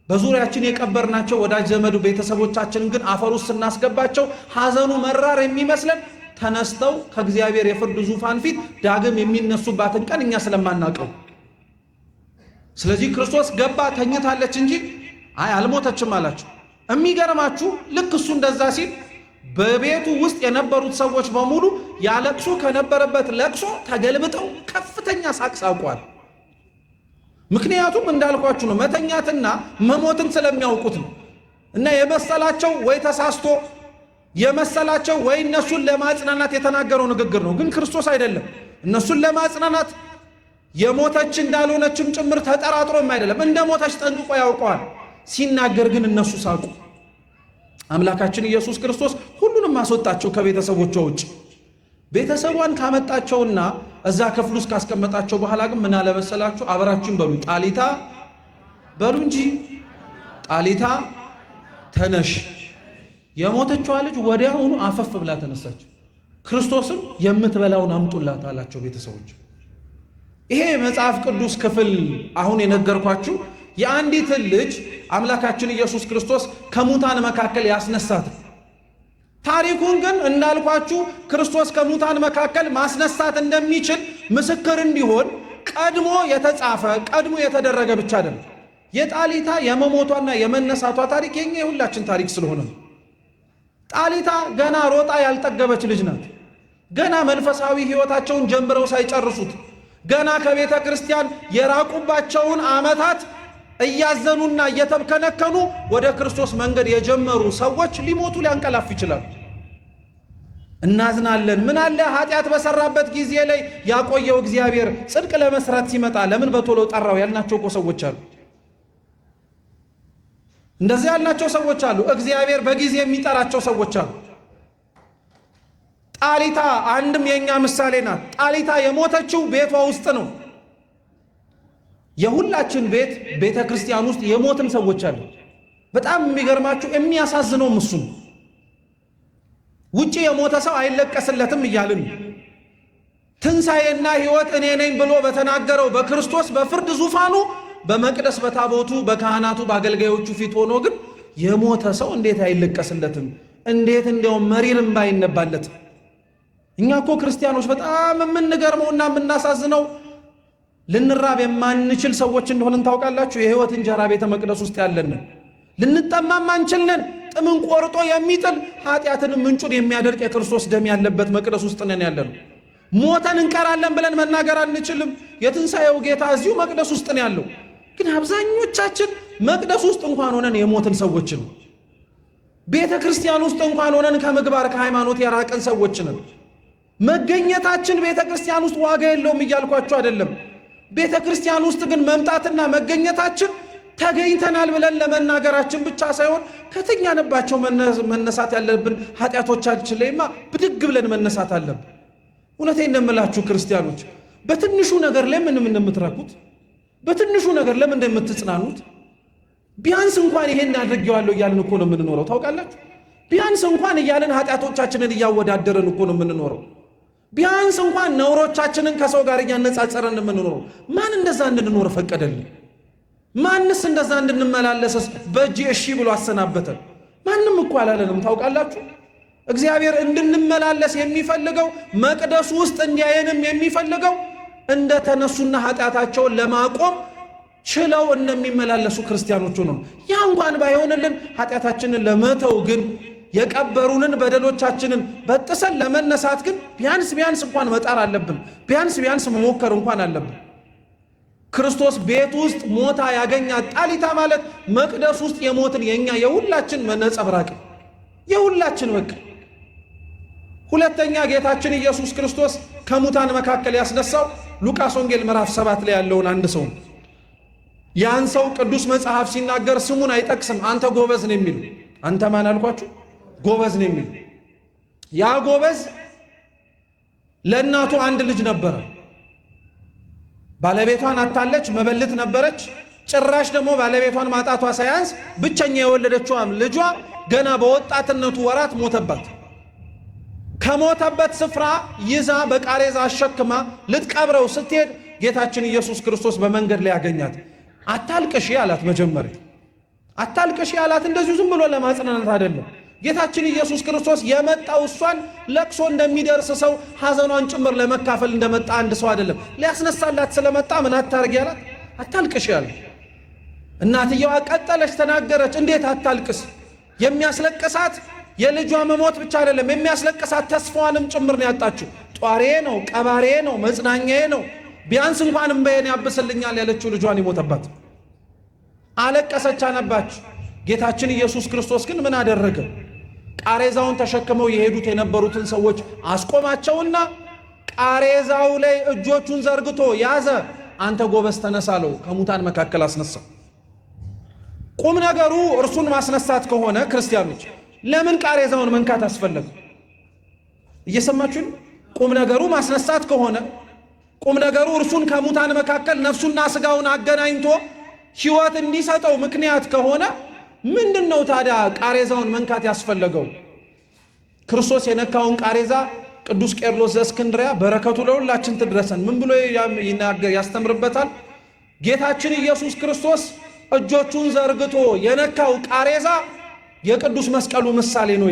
በዙሪያችን የቀበርናቸው ወዳጅ ዘመዱ ቤተሰቦቻችንን ግን አፈር ውስጥ ስናስገባቸው ሐዘኑ መራር የሚመስለን ተነስተው ከእግዚአብሔር የፍርድ ዙፋን ፊት ዳግም የሚነሱባትን ቀን እኛ ስለማናውቀው። ስለዚህ ክርስቶስ ገባ፣ ተኝታለች እንጂ አይ አልሞተችም አላቸው። የሚገርማችሁ ልክ እሱ እንደዛ ሲል በቤቱ ውስጥ የነበሩት ሰዎች በሙሉ ያለቅሱ ከነበረበት ለቅሶ ተገልብጠው ከፍተኛ ሳቅ ሳቋል። ምክንያቱም እንዳልኳችሁ ነው፣ መተኛትና መሞትን ስለሚያውቁት ነው። እና የመሰላቸው ወይ ተሳስቶ የመሰላቸው ወይ እነሱን ለማጽናናት የተናገረው ንግግር ነው። ግን ክርስቶስ አይደለም፣ እነሱን ለማጽናናት የሞተች እንዳልሆነችም ጭምር ተጠራጥሮም አይደለም፣ እንደ ሞተች ጠንቅቆ ያውቀዋል። ሲናገር ግን እነሱ ሳቁ። አምላካችን ኢየሱስ ክርስቶስ ሁሉንም አስወጣቸው ከቤተሰቦቿ ውጭ። ቤተሰቧን ካመጣቸውና እዛ ክፍል ውስጥ ካስቀመጣቸው በኋላ ግን ምን አለ መሰላችሁ? አብራችሁን በሉ ጣሊታ በሉ እንጂ ጣሊታ ተነሽ። የሞተችዋ ልጅ ወዲያውኑ አፈፍ ብላ ተነሳች። ክርስቶስም የምትበላውን አምጡላት አላቸው ቤተሰቦች። ይሄ መጽሐፍ ቅዱስ ክፍል አሁን የነገርኳችሁ የአንዲትን ልጅ አምላካችን ኢየሱስ ክርስቶስ ከሙታን መካከል ያስነሳት ታሪኩን ግን እንዳልኳችሁ ክርስቶስ ከሙታን መካከል ማስነሳት እንደሚችል ምስክር እንዲሆን ቀድሞ የተጻፈ ቀድሞ የተደረገ ብቻ አይደለም። የጣሊታ የመሞቷና የመነሳቷ ታሪክ የኛ የሁላችን ታሪክ ስለሆነ ነው። ጣሊታ ገና ሮጣ ያልጠገበች ልጅ ናት። ገና መንፈሳዊ ሕይወታቸውን ጀምረው ሳይጨርሱት ገና ከቤተ ክርስቲያን የራቁባቸውን ዓመታት እያዘኑና እየተብከነከኑ ወደ ክርስቶስ መንገድ የጀመሩ ሰዎች ሊሞቱ ሊያንቀላፉ ይችላሉ። እናዝናለን። ምን አለ ኃጢአት በሰራበት ጊዜ ላይ ያቆየው እግዚአብሔር ጽድቅ ለመስራት ሲመጣ ለምን በቶሎ ጠራው ያልናቸው እኮ ሰዎች አሉ። እንደዚህ ያልናቸው ሰዎች አሉ። እግዚአብሔር በጊዜ የሚጠራቸው ሰዎች አሉ። ጣሊታ አንድም የኛ ምሳሌ ናት። ጣሊታ የሞተችው ቤቷ ውስጥ ነው። የሁላችን ቤት ቤተ ክርስቲያን ውስጥ የሞትን ሰዎች አሉ። በጣም የሚገርማችሁ የሚያሳዝነው እሱ ነው። ውጪ የሞተ ሰው አይለቀስለትም እያልን ትንሣኤና ሕይወት እኔ ነኝ ብሎ በተናገረው በክርስቶስ በፍርድ ዙፋኑ በመቅደስ በታቦቱ በካህናቱ በአገልጋዮቹ ፊት ሆኖ ግን የሞተ ሰው እንዴት አይለቀስለትም? እንዴት እንዲያውም መሪርም ባይነባለት? እኛ እኮ ክርስቲያኖች በጣም የምንገርመውና የምናሳዝነው ልንራብ የማንችል ሰዎች እንደሆንን ታውቃላችሁ። የሕይወት እንጀራ ቤተ መቅደስ ውስጥ ያለን ልንጠማም አንችልነን። ጥምን ቆርጦ የሚጥል ኃጢአትንም ምንጩን የሚያደርቅ የክርስቶስ ደም ያለበት መቅደስ ውስጥ ነን ያለነው። ሞተን እንቀራለን ብለን መናገር አንችልም። የትንሣኤው ጌታ እዚሁ መቅደስ ውስጥ ነው ያለው። ግን አብዛኞቻችን መቅደስ ውስጥ እንኳን ሆነን የሞትን ሰዎች ነው። ቤተ ክርስቲያን ውስጥ እንኳን ሆነን ከምግባር ከሃይማኖት የራቀን ሰዎች ነን። መገኘታችን ቤተ ክርስቲያን ውስጥ ዋጋ የለውም እያልኳችሁ አይደለም። ቤተ ክርስቲያን ውስጥ ግን መምጣትና መገኘታችን ተገኝተናል ብለን ለመናገራችን ብቻ ሳይሆን ከተኛንባቸው መነሳት ያለብን ኃጢአቶቻችን ላይማ ብድግ ብለን መነሳት አለብን። እውነቴን እንደምላችሁ ክርስቲያኖች፣ በትንሹ ነገር ለምን እንደምትረኩት፣ በትንሹ ነገር ለምን እንደምትጽናኑት፣ ቢያንስ እንኳን ይሄን አድርጌዋለሁ እያልን እኮ ነው የምንኖረው። ታውቃላችሁ፣ ቢያንስ እንኳን እያልን ኃጢአቶቻችንን እያወዳደረን እኮ ነው የምንኖረው። ቢያንስ እንኳን ነውሮቻችንን ከሰው ጋር እያነጻጸረን የምንኖረው። ማን እንደዛ እንድንኖር ፈቀደልን? ማንስ እንደዛ እንድንመላለሰስ በእጅ እሺ ብሎ አሰናበተን? ማንም እኮ አላለንም። ታውቃላችሁ፣ እግዚአብሔር እንድንመላለስ የሚፈልገው መቅደሱ ውስጥ እንዲያየንም የሚፈልገው እንደተነሱና ኃጢአታቸውን ለማቆም ችለው እንደሚመላለሱ ክርስቲያኖቹ ነው። ያ እንኳን ባይሆንልን ኃጢአታችንን ለመተው ግን የቀበሩንን በደሎቻችንን በጥሰን ለመነሳት ግን ቢያንስ እንኳን መጣር አለብን። ቢያንስ መሞከር እንኳን አለብን። ክርስቶስ ቤት ውስጥ ሞታ ያገኛት ጣሊታ ማለት መቅደስ ውስጥ የሞትን የኛ የሁላችን መነጸብራቅ የሁላችን በቃ። ሁለተኛ ጌታችን ኢየሱስ ክርስቶስ ከሙታን መካከል ያስነሳው ሉቃስ ወንጌል ምዕራፍ 7 ላይ ያለውን አንድ ሰው ያን ሰው ቅዱስ መጽሐፍ ሲናገር ስሙን አይጠቅስም። አንተ ጎበዝ ነው የሚል። አንተ ማን አልኳችሁ? ጎበዝ ነው የሚል። ያ ጎበዝ ለእናቱ አንድ ልጅ ነበረ። ባለቤቷን አታለች፣ መበልት ነበረች። ጭራሽ ደግሞ ባለቤቷን ማጣቷ ሳያንስ ብቸኛ የወለደችዋም ልጇ ገና በወጣትነቱ ወራት ሞተባት። ከሞተበት ስፍራ ይዛ በቃሬዛ አሸክማ ልትቀብረው ስትሄድ ጌታችን ኢየሱስ ክርስቶስ በመንገድ ላይ ያገኛት። አታልቅሺ አላት። መጀመሪያ አታልቅሺ አላት። እንደዚሁ ዝም ብሎ ለማጽናናት አይደለም። ጌታችን ኢየሱስ ክርስቶስ የመጣው እሷን ለቅሶ እንደሚደርስ ሰው ሐዘኗን ጭምር ለመካፈል እንደመጣ አንድ ሰው አይደለም። ሊያስነሳላት ስለመጣ ምን አታርጊ አላት? አታልቅሺ አላት። እናትየዋ ቀጠለች፣ ተናገረች። እንዴት አታልቅስ? የሚያስለቅሳት የልጇ መሞት ብቻ አይደለም፣ የሚያስለቅሳት ተስፋዋንም ጭምር ነው ያጣችው። ጧሬ ነው፣ ቀባሬ ነው፣ መጽናኛዬ ነው፣ ቢያንስ እንኳን እምባዬን ያብስልኛል ያለችው ልጇን ይሞተባት። አለቀሰች፣ አነባች። ጌታችን ኢየሱስ ክርስቶስ ግን ምን አደረገ? ቃሬዛውን ተሸክመው የሄዱት የነበሩትን ሰዎች አስቆማቸውና ቃሬዛው ላይ እጆቹን ዘርግቶ ያዘ። አንተ ጎበዝ ተነሳ አለው። ከሙታን መካከል አስነሳው። ቁም ነገሩ እርሱን ማስነሳት ከሆነ ክርስቲያኖች ለምን ቃሬዛውን መንካት አስፈለገ? እየሰማችሁ? ቁም ነገሩ ማስነሳት ከሆነ ቁም ነገሩ እርሱን ከሙታን መካከል ነፍሱና ስጋውን አገናኝቶ ሕይወት እንዲሰጠው ምክንያት ከሆነ ምንድነው ታዲያ ቃሬዛውን መንካት ያስፈለገው? ክርስቶስ የነካውን ቃሬዛ ቅዱስ ቄርሎስ ዘእስክንድርያ በረከቱ ለሁላችን ትድረሰን ምን ብሎ ያስተምርበታል? ጌታችን ኢየሱስ ክርስቶስ እጆቹን ዘርግቶ የነካው ቃሬዛ የቅዱስ መስቀሉ ምሳሌ ነው።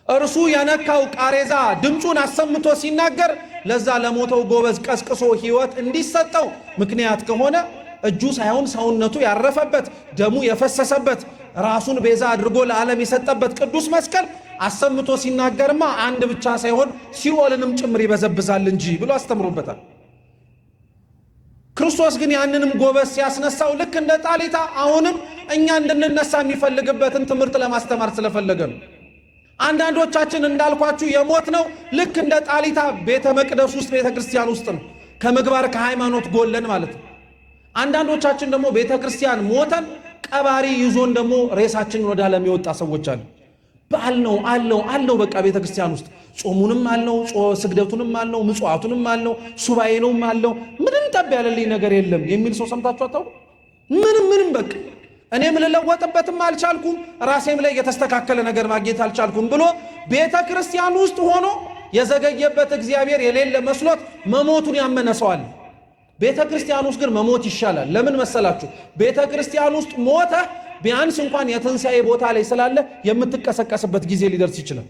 እርሱ የነካው ቃሬዛ ድምፁን አሰምቶ ሲናገር ለዛ ለሞተው ጎበዝ ቀስቅሶ ሕይወት እንዲሰጠው ምክንያት ከሆነ እጁ ሳይሆን ሰውነቱ ያረፈበት ደሙ የፈሰሰበት ራሱን ቤዛ አድርጎ ለዓለም የሰጠበት ቅዱስ መስቀል አሰምቶ ሲናገርማ አንድ ብቻ ሳይሆን ሲኦልንም ጭምር ይበዘብዛል እንጂ ብሎ አስተምሮበታል። ክርስቶስ ግን ያንንም ጎበዝ ሲያስነሳው ልክ እንደ ጣሊታ አሁንም እኛ እንድንነሳ የሚፈልግበትን ትምህርት ለማስተማር ስለፈለገ ነው። አንዳንዶቻችን እንዳልኳችሁ የሞት ነው ልክ እንደ ጣሊታ ቤተ መቅደስ ውስጥ ቤተ ክርስቲያን ውስጥ ነው፣ ከምግባር ከሃይማኖት ጎለን ማለት ነው። አንዳንዶቻችን ደግሞ ቤተ ክርስቲያን ሞተን ቀባሪ ይዞን ደግሞ ሬሳችንን ወደ ዓለም የወጣ ሰዎች አሉ። በዓል ነው አለው በቃ ቤተ ክርስቲያን ውስጥ ጾሙንም አለው፣ ስግደቱንም አለው፣ ምጽዋቱንም አለው፣ ሱባኤነውም አለው፣ ምንም ጠብ ያለልኝ ነገር የለም የሚል ሰው ሰምታችሁ አታውቁ? ምንም በቃ እኔም ልለወጥበትም አልቻልኩም፣ ራሴም ላይ የተስተካከለ ነገር ማግኘት አልቻልኩም ብሎ ቤተ ክርስቲያን ውስጥ ሆኖ የዘገየበት እግዚአብሔር የሌለ መስሎት መሞቱን ያመነ ሰው አለ። ቤተ ክርስቲያን ውስጥ ግን መሞት ይሻላል። ለምን መሰላችሁ? ቤተ ክርስቲያን ውስጥ ሞተ ቢያንስ እንኳን የትንሣኤ ቦታ ላይ ስላለ የምትቀሰቀስበት ጊዜ ሊደርስ ይችላል።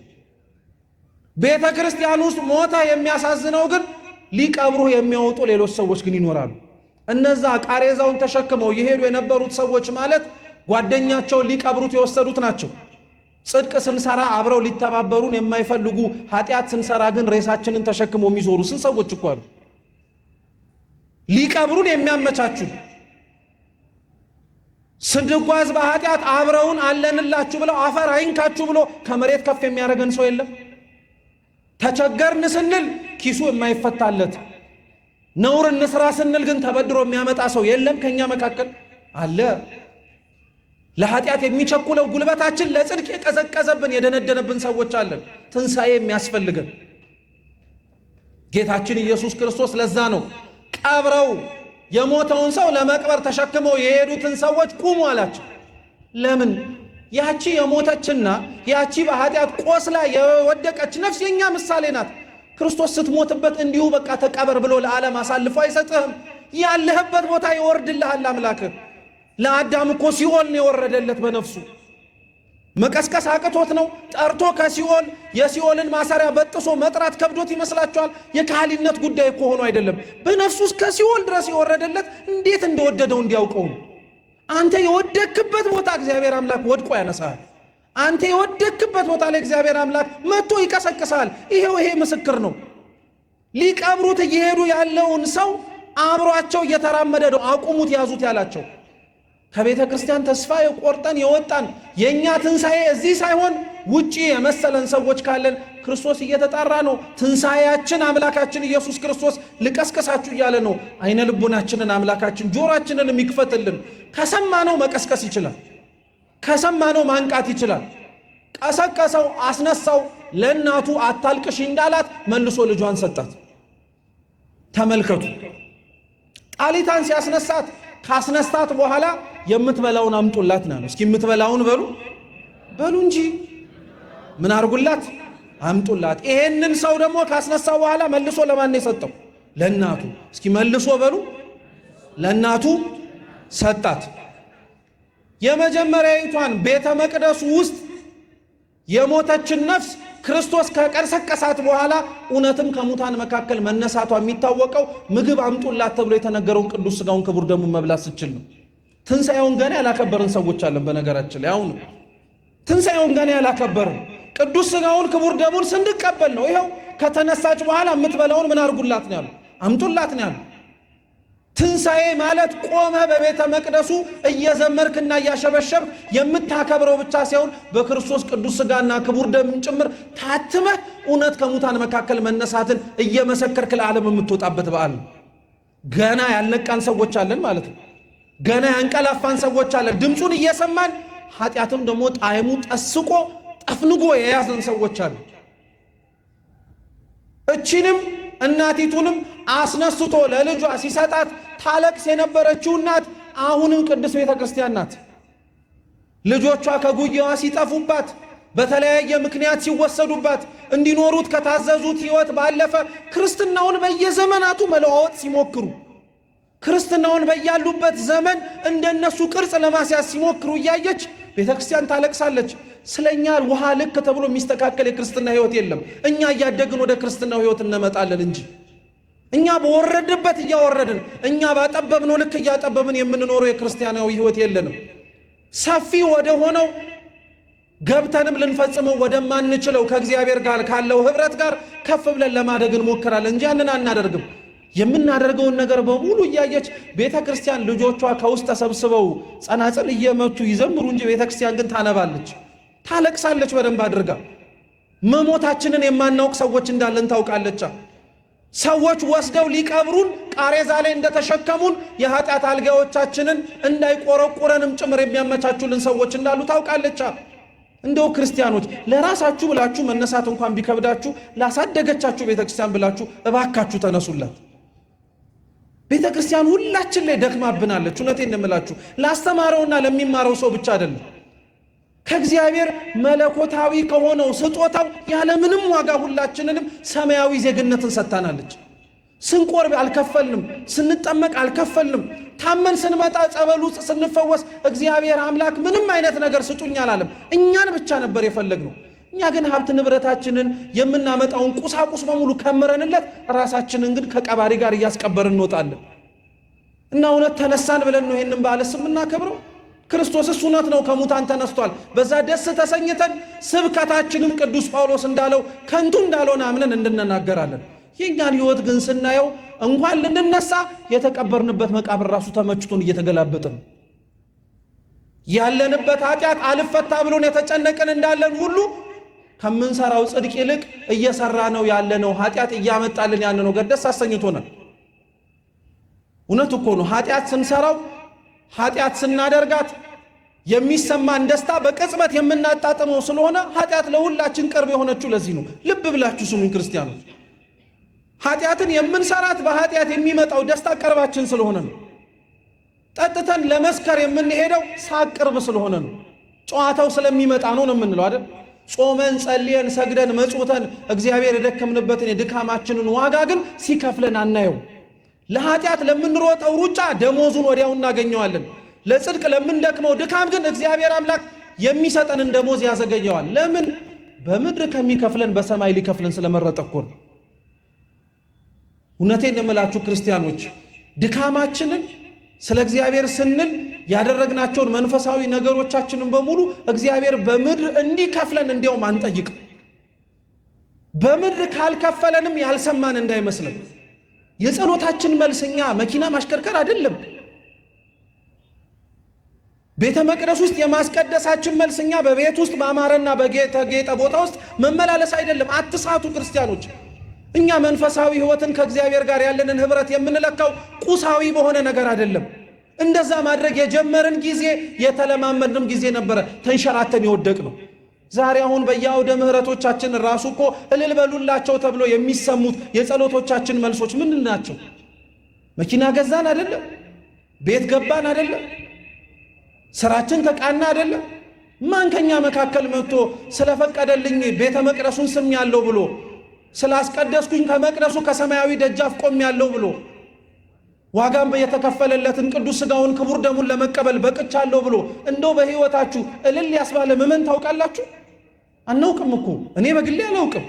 ቤተ ክርስቲያን ውስጥ ሞተ የሚያሳዝነው ግን ሊቀብሩ የሚያወጡ ሌሎች ሰዎች ግን ይኖራሉ። እነዛ ቃሬዛውን ተሸክመው የሄዱ የነበሩት ሰዎች ማለት ጓደኛቸውን ሊቀብሩት የወሰዱት ናቸው። ጽድቅ ስንሰራ አብረው ሊተባበሩን የማይፈልጉ ኃጢአት ስንሰራ ግን ሬሳችንን ተሸክመው የሚዞሩ ስንት ሰዎች እኮ አሉ። ሊቀብሩን የሚያመቻቹ ስንጓዝ በኃጢአት አብረውን አለንላችሁ ብለው አፈር አይንካችሁ ብሎ ከመሬት ከፍ የሚያደርገን ሰው የለም። ተቸገርን ስንል ኪሱ የማይፈታለት፣ ነውር እንስራ ስንል ግን ተበድሮ የሚያመጣ ሰው የለም ከኛ መካከል አለ። ለኃጢአት የሚቸኩለው ጉልበታችን ለጽድቅ የቀዘቀዘብን የደነደነብን ሰዎች አለን። ትንሣኤ የሚያስፈልገን ጌታችን ኢየሱስ ክርስቶስ ለዛ ነው ቀብረው የሞተውን ሰው ለመቅበር ተሸክመው የሄዱትን ሰዎች ቁሙ አላቸው። ለምን? ያቺ የሞተችና ያቺ በኃጢአት ቆስላ የወደቀች ነፍስ የኛ ምሳሌ ናት። ክርስቶስ ስትሞትበት እንዲሁ በቃ ተቀበር ብሎ ለዓለም አሳልፎ አይሰጥህም። ያለህበት ቦታ ይወርድልሃል አምላክህ። ለአዳም እኮ ሲኦል ነው የወረደለት በነፍሱ። መቀስቀስ አቅቶት ነው ጠርቶ ከሲኦል የሲኦልን ማሰሪያ በጥሶ መጥራት ከብዶት ይመስላችኋል? የካህሊነት ጉዳይ እኮ ሆኖ አይደለም። በነፍሱ እስከ ሲኦል ድረስ የወረደለት እንዴት እንደወደደው እንዲያውቀው ነው። አንተ የወደክበት ቦታ እግዚአብሔር አምላክ ወድቆ ያነሳል። አንተ የወደክበት ቦታ ላይ እግዚአብሔር አምላክ መጥቶ ይቀሰቅሳል። ይሄ ምስክር ነው። ሊቀብሩት እየሄዱ ያለውን ሰው አብሯቸው እየተራመደ ነው አቁሙት ያዙት ያላቸው። ከቤተ ክርስቲያን ተስፋ የቆርጠን የወጣን የኛ ትንሣኤ እዚህ ሳይሆን ውጪ የመሰለን ሰዎች ካለን ክርስቶስ እየተጣራ ነው። ትንሣኤያችን አምላካችን ኢየሱስ ክርስቶስ ልቀስቀሳችሁ እያለ ነው። አይነ ልቡናችንን አምላካችን ጆሮአችንን የሚክፈትልን። ከሰማነው መቀስቀስ ይችላል። ከሰማነው ማንቃት ይችላል። ቀሰቀሰው፣ አስነሳው። ለእናቱ አታልቅሽ እንዳላት መልሶ ልጇን ሰጣት። ተመልከቱ፣ ጣሊታን ሲያስነሳት ካስነሳት በኋላ የምትበላውን አምጡላት ነው። እስኪ የምትበላውን በሉ እንጂ ምን አርጉላት? አምጡላት። ይሄንን ሰው ደግሞ ካስነሳው በኋላ መልሶ ለማን ነው የሰጠው? ለእናቱ። እስኪ መልሶ በሉ ለእናቱ ሰጣት። የመጀመሪያዊቷን ቤተ መቅደሱ ውስጥ የሞተችን ነፍስ ክርስቶስ ከቀሰቀሳት በኋላ እውነትም ከሙታን መካከል መነሳቷ የሚታወቀው ምግብ አምጡላት ተብሎ የተነገረውን ቅዱስ ሥጋውን ክቡር ደሙን መብላት ስችል ነው። ትንሣኤውን ገና ያላከበርን ሰዎች አለን። በነገራችን ላይ አሁን ትንሣኤውን ገና ያላከበርን ቅዱስ ሥጋውን ክቡር ደሙን ስንቀበል ነው። ይኸው ከተነሳች በኋላ የምትበላውን ምን አርጉላት ነው ያሉ? አምጡላት ነው ያሉ። ትንሣኤ ማለት ቆመ በቤተ መቅደሱ እየዘመርክና እያሸበሸብክ የምታከብረው ብቻ ሳይሆን በክርስቶስ ቅዱስ ሥጋና ክቡር ደም ጭምር ታትመህ እውነት ከሙታን መካከል መነሳትን እየመሰከርክ ለዓለም የምትወጣበት በዓል ነው። ገና ያልነቃን ሰዎች አለን ማለት ነው። ገና ያንቀላፋን ሰዎች አለን። ድምፁን እየሰማን ኃጢአትም ደግሞ ጣዕሙ ጠስቆ ጠፍንጎ የያዘን ሰዎች አለን። እቺንም እናቲቱንም አስነስቶ ለልጇ ሲሰጣት ታለቅስ የነበረችው እናት አሁንም ቅድስት ቤተ ክርስቲያን ናት። ልጆቿ ከጉያዋ ሲጠፉባት፣ በተለያየ ምክንያት ሲወሰዱባት እንዲኖሩት ከታዘዙት ሕይወት ባለፈ ክርስትናውን በየዘመናቱ መለዋወጥ ሲሞክሩ፣ ክርስትናውን በያሉበት ዘመን እንደነሱ ቅርጽ ለማስያዝ ሲሞክሩ እያየች ቤተ ክርስቲያን ታለቅሳለች። ስለኛ ውሃ ልክ ተብሎ የሚስተካከል የክርስትና ሕይወት የለም። እኛ እያደግን ወደ ክርስትናው ሕይወት እንመጣለን እንጂ እኛ በወረድበት እያወረድን እኛ ባጠበብነው ልክ እያጠበብን የምንኖረው የክርስቲያናዊ ሕይወት የለንም። ሰፊ ወደ ሆነው ገብተንም ልንፈጽመው ወደማንችለው ከእግዚአብሔር ጋር ካለው ኅብረት ጋር ከፍ ብለን ለማደግ እንሞክራለን እንጂ ያንን አናደርግም። የምናደርገውን ነገር በሙሉ እያየች ቤተ ክርስቲያን ልጆቿ ከውስጥ ተሰብስበው ጸናጽል እየመቱ ይዘምሩ እንጂ ቤተ ክርስቲያን ግን ታነባለች፣ ታለቅሳለች በደንብ አድርጋ። መሞታችንን የማናውቅ ሰዎች እንዳለን ታውቃለች። ሰዎች ወስደው ሊቀብሩን ቃሬዛ ላይ እንደተሸከሙን የኃጢአት አልጋዎቻችንን እንዳይቆረቁረንም ጭምር የሚያመቻቹልን ሰዎች እንዳሉ ታውቃለች። እንደው ክርስቲያኖች ለራሳችሁ ብላችሁ መነሳት እንኳን ቢከብዳችሁ ላሳደገቻችሁ ቤተክርስቲያን ብላችሁ እባካችሁ ተነሱላት። ቤተክርስቲያን ሁላችን ላይ ደክማብናለች። እውነቴን እንደምላችሁ ላስተማረውና ለሚማረው ሰው ብቻ አይደለም፣ ከእግዚአብሔር መለኮታዊ ከሆነው ስጦታው ያለምንም ዋጋ ሁላችንንም ሰማያዊ ዜግነትን ሰጥታናለች። ስንቆርብ አልከፈልንም፣ ስንጠመቅ አልከፈልንም፣ ታመን ስንመጣ ጸበሉ ስንፈወስ እግዚአብሔር አምላክ ምንም አይነት ነገር ስጡኝ አላለም። እኛን ብቻ ነበር የፈለግነው። እኛ ግን ሀብት ንብረታችንን የምናመጣውን ቁሳቁስ በሙሉ ከምረንለት ራሳችንን ግን ከቀባሪ ጋር እያስቀበርን እንወጣለን። እና እውነት ተነሳን ብለን ነው ይሄንን በዓል የምናከብረው። ክርስቶስስ እውነት ነው ከሙታን ተነስቷል። በዛ ደስ ተሰኝተን ስብከታችንም ቅዱስ ጳውሎስ እንዳለው ከንቱ እንዳልሆነ አምነን እንድንናገራለን። የኛን ሕይወት ግን ስናየው እንኳን ልንነሳ የተቀበርንበት መቃብር ራሱ ተመችቶን እየተገላበጥን ያለንበት ኃጢአት አልፈታ ብሎን የተጨነቅን እንዳለን ሁሉ ከምንሰራው ጽድቅ ይልቅ እየሰራ ነው ያለነው ኃጢአት እያመጣልን ያለነው ገደስ አሰኝቶናል። እውነት እኮ ነው። ኃጢአት ስንሰራው ኃጢአት ስናደርጋት የሚሰማን ደስታ በቅጽበት የምናጣጥመው ስለሆነ ኃጢአት ለሁላችን ቅርብ የሆነችው ለዚህ ነው። ልብ ብላችሁ ስሙኝ ክርስቲያኖች፣ ኃጢአትን የምንሰራት በኃጢአት የሚመጣው ደስታ ቅርባችን ስለሆነ ነው። ጠጥተን ለመስከር የምንሄደው ሳቅ ቅርብ ስለሆነ ነው። ጨዋታው ስለሚመጣ ነው የምንለው አይደል? ጾመን ጸልየን ሰግደን መጽውተን እግዚአብሔር የደከምንበትን የድካማችንን ዋጋ ግን ሲከፍለን አናየው። ለኃጢአት ለምንሮጠው ሩጫ ደሞዙን ወዲያው እናገኘዋለን። ለጽድቅ ለምንደክመው ድካም ግን እግዚአብሔር አምላክ የሚሰጠንን ደሞዝ ያዘገየዋል። ለምን? በምድር ከሚከፍለን በሰማይ ሊከፍለን ስለመረጠ እኮ ነው። እውነቴን እንደምላችሁ ክርስቲያኖች፣ ድካማችንን ስለ እግዚአብሔር ስንል ያደረግናቸውን መንፈሳዊ ነገሮቻችንን በሙሉ እግዚአብሔር በምድር እንዲከፍለን እንዲያውም አንጠይቅ። በምድር ካልከፈለንም ያልሰማን እንዳይመስለን። የጸሎታችን መልስኛ መኪና ማሽከርከር አይደለም። ቤተ መቅደስ ውስጥ የማስቀደሳችን መልስኛ በቤት ውስጥ በአማረና በጌጠ ቦታ ውስጥ መመላለስ አይደለም። አትሳቱ ክርስቲያኖች። እኛ መንፈሳዊ ሕይወትን ከእግዚአብሔር ጋር ያለንን ኅብረት የምንለካው ቁሳዊ በሆነ ነገር አይደለም። እንደዛ ማድረግ የጀመርን ጊዜ የተለማመድንም ጊዜ ነበረ ተንሸራተን የወደቅ ነው። ዛሬ አሁን በየአውደ ምሕረቶቻችን ራሱ እኮ እልል በሉላቸው ተብሎ የሚሰሙት የጸሎቶቻችን መልሶች ምን ናቸው? መኪና ገዛን አይደለም? ቤት ገባን አይደለም? ስራችን ተቃና አይደለም? ማን ከኛ መካከል መጥቶ ስለፈቀደልኝ ቤተ መቅደሱን ስም ያለው ብሎ ስላስቀደስኩኝ ከመቅደሱ ከሰማያዊ ደጃፍ ቆም ያለው ብሎ ዋጋም የተከፈለለትን ቅዱስ ሥጋውን ክቡር ደሙን ለመቀበል በቅቻለሁ ብሎ እንደው በሕይወታችሁ እልል ያስባለ ምመን ታውቃላችሁ? አናውቅም እኮ። እኔ በግሌ አላውቅም።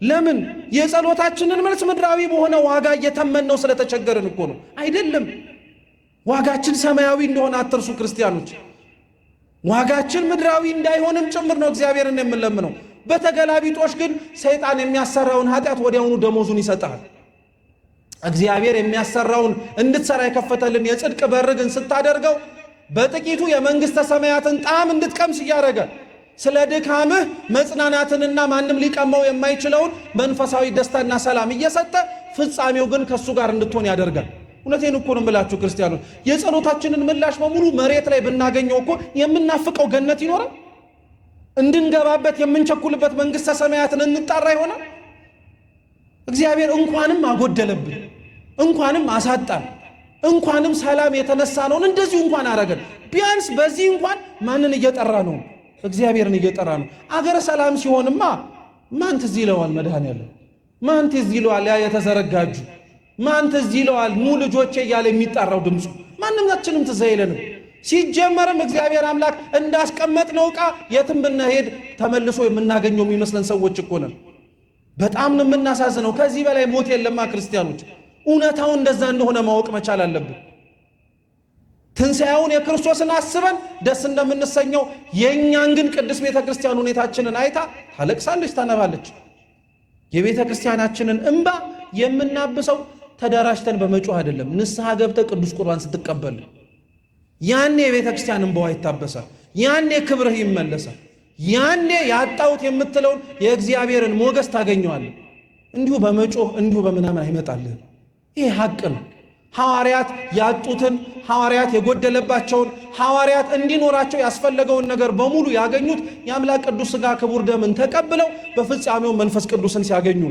ለምን? የጸሎታችንን መልስ ምድራዊ በሆነ ዋጋ እየተመነው ስለተቸገርን እኮ ነው። አይደለም። ዋጋችን ሰማያዊ እንደሆነ አትርሱ ክርስቲያኖች። ዋጋችን ምድራዊ እንዳይሆንም ጭምር ነው እግዚአብሔርን የምንለምነው። በተገላቢጦሽ ግን ሰይጣን የሚያሰራውን ኃጢአት ወዲያውኑ ደሞዙን ይሰጣል። እግዚአብሔር የሚያሰራውን እንድትሰራ የከፈተልን የጽድቅ በር ግን ስታደርገው በጥቂቱ የመንግሥተ ሰማያትን ጣዕም እንድትቀምስ እያደረገ ስለ ድካምህ መጽናናትንና ማንም ሊቀማው የማይችለውን መንፈሳዊ ደስታና ሰላም እየሰጠ ፍጻሜው ግን ከእሱ ጋር እንድትሆን ያደርጋል። እውነቴን እኮ ነው የምላችሁ ክርስቲያኖች፣ የጸሎታችንን ምላሽ በሙሉ መሬት ላይ ብናገኘው እኮ የምናፍቀው ገነት ይኖራል። እንድንገባበት የምንቸኩልበት መንግሥተ ሰማያትን እንጣራ ይሆናል። እግዚአብሔር እንኳንም አጎደለብን፣ እንኳንም አሳጣን፣ እንኳንም ሰላም የተነሳ ነውን እንደዚሁ እንኳን አረገን። ቢያንስ በዚህ እንኳን ማንን እየጠራ ነው? እግዚአብሔርን እየጠራ ነው። አገረ ሰላም ሲሆንማ ማን ትዝ ይለዋል? መድኃኔዓለም ማን ትዝ ይለዋል? ያ የተዘረጋጁ ማን ትዝ ይለዋል? ኑ ልጆቼ እያለ የሚጣራው ድምፁ ማንኛችንም ትዝ አይለንም። ሲጀመርም እግዚአብሔር አምላክ እንዳስቀመጥነው ዕቃ የትም ብንሄድ ተመልሶ የምናገኘው የሚመስለን ሰዎች እኮ ነን። በጣም ነው የምናሳዝነው። ከዚህ በላይ ሞት የለማ ክርስቲያኖች። እውነታው እንደዛ እንደሆነ ማወቅ መቻል አለብን። ትንሣኤውን የክርስቶስን አስበን ደስ እንደምንሰኘው የእኛን ግን ቅድስት ቤተ ክርስቲያን ሁኔታችንን አይታ ታለቅሳለች፣ ታነባለች። የቤተ ክርስቲያናችንን እንባ የምናብሰው ተደራጅተን በመጮህ አይደለም፣ ንስሐ ገብተ ቅዱስ ቁርባን ስትቀበል ያኔ የቤተ ክርስቲያን እንባዋ ይታበሳል። ያኔ ክብርህ ይመለሳል። ያኔ ያጣሁት የምትለውን የእግዚአብሔርን ሞገስ ታገኘዋለህ። እንዲሁ በመጮህ እንዲሁ በምናምን አይመጣልህ። ይሄ ሐቅ ነው። ሐዋርያት ያጡትን፣ ሐዋርያት የጎደለባቸውን፣ ሐዋርያት እንዲኖራቸው ያስፈለገውን ነገር በሙሉ ያገኙት የአምላክ ቅዱስ ሥጋ ክቡር ደምን ተቀብለው በፍጻሜው መንፈስ ቅዱስን ሲያገኙ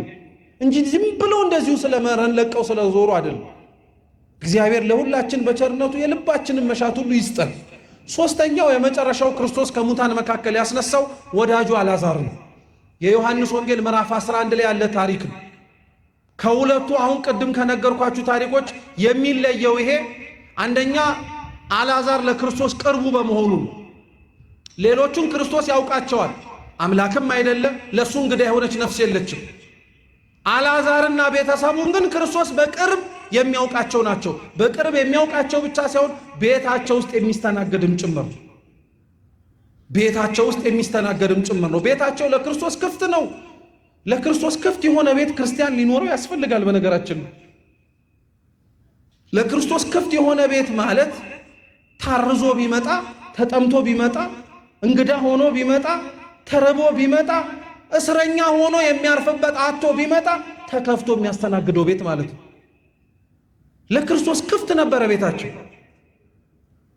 እንጂ ዝም ብለው እንደዚሁ ስለመረን ለቀው ስለዞሩ አይደለም። እግዚአብሔር ለሁላችን በቸርነቱ የልባችንን መሻት ሁሉ ይስጠን። ሶስተኛው የመጨረሻው ክርስቶስ ከሙታን መካከል ያስነሳው ወዳጁ አልዓዛር ነው። የዮሐንስ ወንጌል ምዕራፍ 11 ላይ ያለ ታሪክ ነው። ከሁለቱ አሁን ቅድም ከነገርኳችሁ ታሪኮች የሚለየው ይሄ አንደኛ አልዓዛር ለክርስቶስ ቅርቡ በመሆኑ፣ ሌሎቹን ክርስቶስ ያውቃቸዋል። አምላክም አይደለም፣ ለሱ እንግዳ የሆነች ነፍስ የለችም። አልዓዛርና ቤተሰቡን ግን ክርስቶስ በቅርብ የሚያውቃቸው ናቸው። በቅርብ የሚያውቃቸው ብቻ ሳይሆን ቤታቸው ውስጥ የሚስተናገድም ጭምር ነው። ቤታቸው ውስጥ የሚስተናገድም ጭምር ነው። ቤታቸው ለክርስቶስ ክፍት ነው። ለክርስቶስ ክፍት የሆነ ቤት ክርስቲያን ሊኖረው ያስፈልጋል። በነገራችን ለክርስቶስ ክፍት የሆነ ቤት ማለት ታርዞ ቢመጣ፣ ተጠምቶ ቢመጣ፣ እንግዳ ሆኖ ቢመጣ፣ ተርቦ ቢመጣ፣ እስረኛ ሆኖ የሚያርፍበት አጥቶ ቢመጣ ተከፍቶ የሚያስተናግደው ቤት ማለት ነው። ለክርስቶስ ክፍት ነበረ ቤታቸው።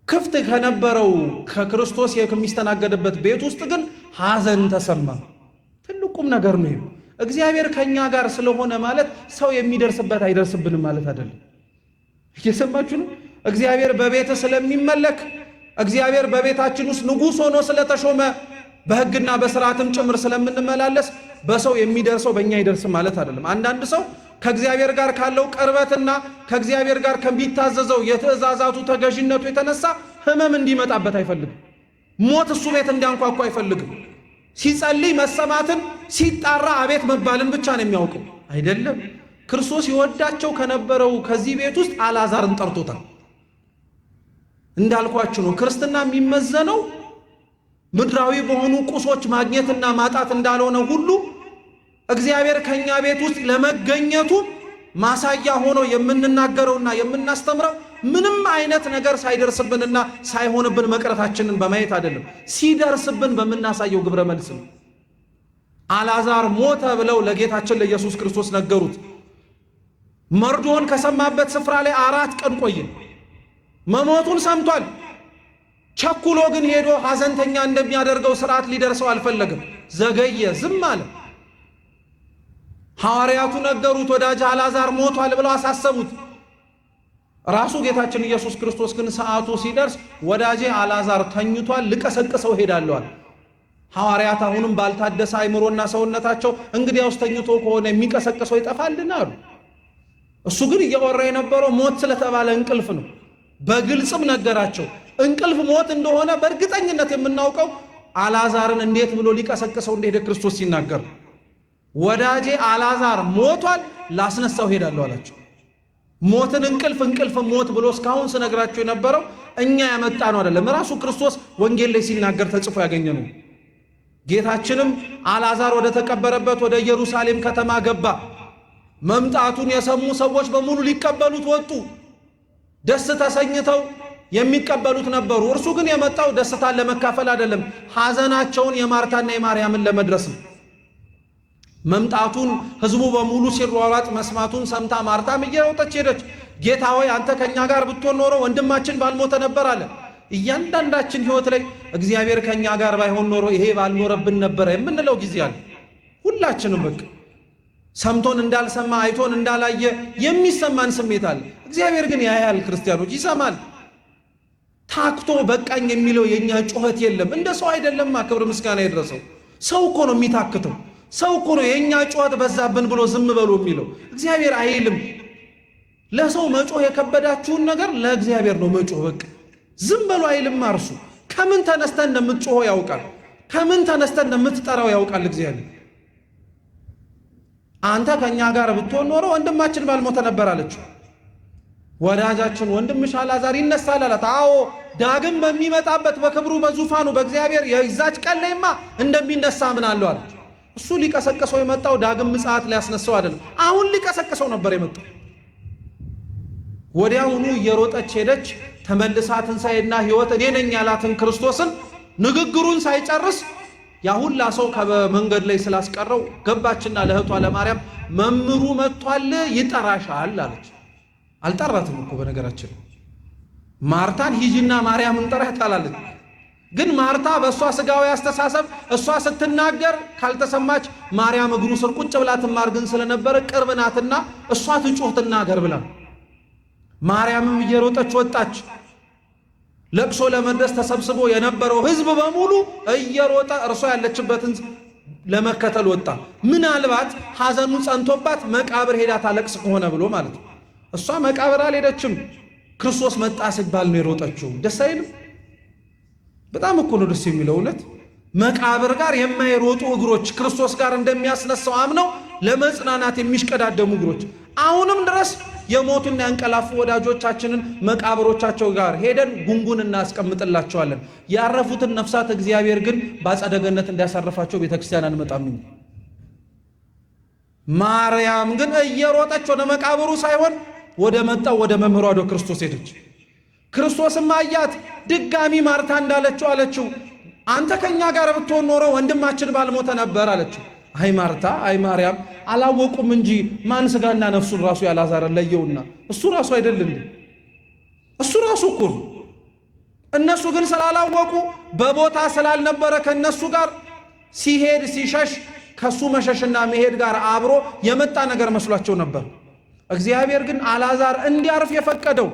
ክፍት ከነበረው ከክርስቶስ የሚስተናገድበት ቤት ውስጥ ግን ሐዘን ተሰማ። ትልቁም ነገር ነው። እግዚአብሔር ከኛ ጋር ስለሆነ ማለት ሰው የሚደርስበት አይደርስብንም ማለት አይደለም። እየሰማችሁ ነው? እግዚአብሔር በቤት ስለሚመለክ፣ እግዚአብሔር በቤታችን ውስጥ ንጉሥ ሆኖ ስለተሾመ፣ በሕግና በሥርዓትም ጭምር ስለምንመላለስ በሰው የሚደርሰው በእኛ አይደርስም ማለት አይደለም። አንዳንድ ሰው ከእግዚአብሔር ጋር ካለው ቅርበትና ከእግዚአብሔር ጋር ከሚታዘዘው የትእዛዛቱ ተገዥነቱ የተነሳ ሕመም እንዲመጣበት አይፈልግም። ሞት እሱ ቤት እንዲያንኳኳ አይፈልግም። ሲጸልይ መሰማትን፣ ሲጣራ አቤት መባልን ብቻ ነው የሚያውቀው። አይደለም። ክርስቶስ ይወዳቸው ከነበረው ከዚህ ቤት ውስጥ አልዓዛርን ጠርቶታል። እንዳልኳችሁ ነው። ክርስትና የሚመዘነው ምድራዊ በሆኑ ቁሶች ማግኘትና ማጣት እንዳልሆነ ሁሉ እግዚአብሔር ከኛ ቤት ውስጥ ለመገኘቱ ማሳያ ሆኖ የምንናገረውና የምናስተምረው ምንም አይነት ነገር ሳይደርስብንና ሳይሆንብን መቅረታችንን በማየት አይደለም፣ ሲደርስብን በምናሳየው ግብረ መልስ ነው። አልዓዛር ሞተ ብለው ለጌታችን ለኢየሱስ ክርስቶስ ነገሩት። መርዶን ከሰማበት ስፍራ ላይ 4 ቀን ቆየ። መሞቱን ሰምቷል። ቸኩሎ ግን ሄዶ ሐዘንተኛ እንደሚያደርገው ስርዓት ሊደርሰው አልፈለገም። ዘገየ፣ ዝም አለ። ሐዋርያቱ ነገሩት፣ ወዳጅ አልዓዛር ሞቷል ብለው አሳሰቡት። ራሱ ጌታችን ኢየሱስ ክርስቶስ ግን ሰዓቱ ሲደርስ ወዳጄ አልዓዛር ተኝቷል፣ ልቀሰቅሰው ሄዳለዋል። ሐዋርያት አሁንም ባልታደሰ አይምሮና ሰውነታቸው እንግዲያውስ ተኝቶ ከሆነ የሚቀሰቅሰው ይጠፋልን አሉ። እሱ ግን እያወራ የነበረው ሞት ስለተባለ እንቅልፍ ነው። በግልጽም ነገራቸው። እንቅልፍ ሞት እንደሆነ በእርግጠኝነት የምናውቀው አልዓዛርን እንዴት ብሎ ሊቀሰቅሰው እንደሄደ ክርስቶስ ሲናገር ወዳጄ አልዓዛር ሞቷል፣ ላስነሳው ሄዳለሁ አላቸው። ሞትን እንቅልፍ ሞት ብሎ እስካሁን ስነግራቸው የነበረው እኛ ያመጣ ነው አይደለም፣ ራሱ ክርስቶስ ወንጌል ላይ ሲናገር ተጽፎ ያገኘ ነው። ጌታችንም አልዓዛር ወደ ተቀበረበት ወደ ኢየሩሳሌም ከተማ ገባ። መምጣቱን የሰሙ ሰዎች በሙሉ ሊቀበሉት ወጡ። ደስ ተሰኝተው የሚቀበሉት ነበሩ። እርሱ ግን የመጣው ደስታን ለመካፈል አይደለም፣ ሐዘናቸውን የማርታና የማርያምን ለመድረስ ነው። መምጣቱን ሕዝቡ በሙሉ ሲሯሯጥ መስማቱን ሰምታ ማርታም እየሮጠች ሄደች። ጌታ ሆይ አንተ ከኛ ጋር ብትሆን ኖሮ ወንድማችን ባልሞተ ነበር አለ። እያንዳንዳችን ሕይወት ላይ እግዚአብሔር ከኛ ጋር ባይሆን ኖሮ ይሄ ባልኖረብን ነበረ የምንለው ጊዜ አለ። ሁላችንም በቃ ሰምቶን እንዳልሰማ አይቶን እንዳላየ የሚሰማን ስሜት አለ። እግዚአብሔር ግን ያያል። ክርስቲያኖች ይሰማል። ታክቶ በቃኝ የሚለው የኛ ጩኸት የለም። እንደ ሰው አይደለማ። ክብር ምስጋና ይድረሰው። ሰው እኮ ነው የሚታክተው። ሰው እኮ ነው የኛ ጩኸት በዛብን ብሎ ዝም በሉ የሚለው። እግዚአብሔር አይልም። ለሰው መጮህ የከበዳችሁን ነገር ለእግዚአብሔር ነው መጮህ። በቃ ዝም በሉ አይልም። እርሱ ከምን ተነስተን እንደምትጮኸው ያውቃል። ከምን ተነስተን እንደምትጠራው ያውቃል እግዚአብሔር። አንተ ከኛ ጋር ብትሆን ኖሮ ወንድማችን ባልሞተ ነበር አለችው። ወዳጃችን ወንድምሽ አልዓዛር ይነሳል አላት። አዎ ዳግም በሚመጣበት በክብሩ በዙፋኑ በእግዚአብሔር የዛች ቀን ላይማ እንደሚነሳ ምናለው አለች። እሱ ሊቀሰቅሰው የመጣው ዳግም ምጽአት ሊያስነሳው አይደለም፣ አሁን ሊቀሰቅሰው ነበር የመጣው። ወዲያውኑ እየሮጠች ሄደች። ተመልሳ ትንሣኤና ሕይወት እኔ ነኝ ያላትን ክርስቶስን ንግግሩን ሳይጨርስ ያ ሁላ ሰው ከመንገድ ላይ ስላስቀረው ገባችና ለእህቷ ለማርያም መምህሩ መጥቷል ይጠራሻል አለች። አልጠራትም እኮ በነገራችን ማርታን ሂጂና ማርያምን ጠራት አላለች። ግን ማርታ በእሷ ስጋዊ አስተሳሰብ እሷ ስትናገር ካልተሰማች ማርያም እግሩ ስር ቁጭ ብላ ትማር ግን ስለነበረ ቅርብ ናትና እሷ ትጮህ ትናገር ብላ ማርያምም እየሮጠች ወጣች። ለቅሶ ለመድረስ ተሰብስቦ የነበረው ሕዝብ በሙሉ እየሮጠ እርሷ ያለችበትን ለመከተል ወጣ። ምናልባት ሐዘኑ ጸንቶባት መቃብር ሄዳ ታለቅስ ከሆነ ብሎ ማለት ነው። እሷ መቃብር አልሄደችም። ክርስቶስ መጣ ሲባል ነው የሮጠችው። ደስ አይልም? በጣም እኮ ነው ደስ የሚለው። እውነት መቃብር ጋር የማይሮጡ እግሮች ክርስቶስ ጋር እንደሚያስነሳው አምነው ለመጽናናት የሚሽቀዳደሙ እግሮች አሁንም ድረስ የሞቱና ያንቀላፉ ወዳጆቻችንን መቃብሮቻቸው ጋር ሄደን ጉንጉን እናስቀምጥላቸዋለን። ያረፉትን ነፍሳት እግዚአብሔር ግን በአጸደ ገነት እንዲያሳርፋቸው ቤተክርስቲያን አንመጣም። ማርያም ግን እየሮጠች ወደ መቃብሩ ሳይሆን ወደ መጣው ወደ መምህሯ ወደ ክርስቶስ ሄደች። ክርስቶስም አያት። ድጋሚ ማርታ እንዳለችው አለችው፣ አንተ ከኛ ጋር ብትሆን ኖሮ ወንድማችን ባልሞተ ነበር አለችው። አይ ማርታ፣ አይ ማርያም አላወቁም እንጂ ማን ስጋና ነፍሱን ራሱ ያላዛረ ለየውና እሱ ራሱ አይደል እንዴ? እሱ ራሱ እኮ ነው። እነሱ ግን ስላላወቁ በቦታ ስላልነበረ ከነሱ ጋር ሲሄድ ሲሸሽ ከሱ መሸሽና መሄድ ጋር አብሮ የመጣ ነገር መስሏቸው ነበር። እግዚአብሔር ግን አላዛር እንዲያርፍ የፈቀደው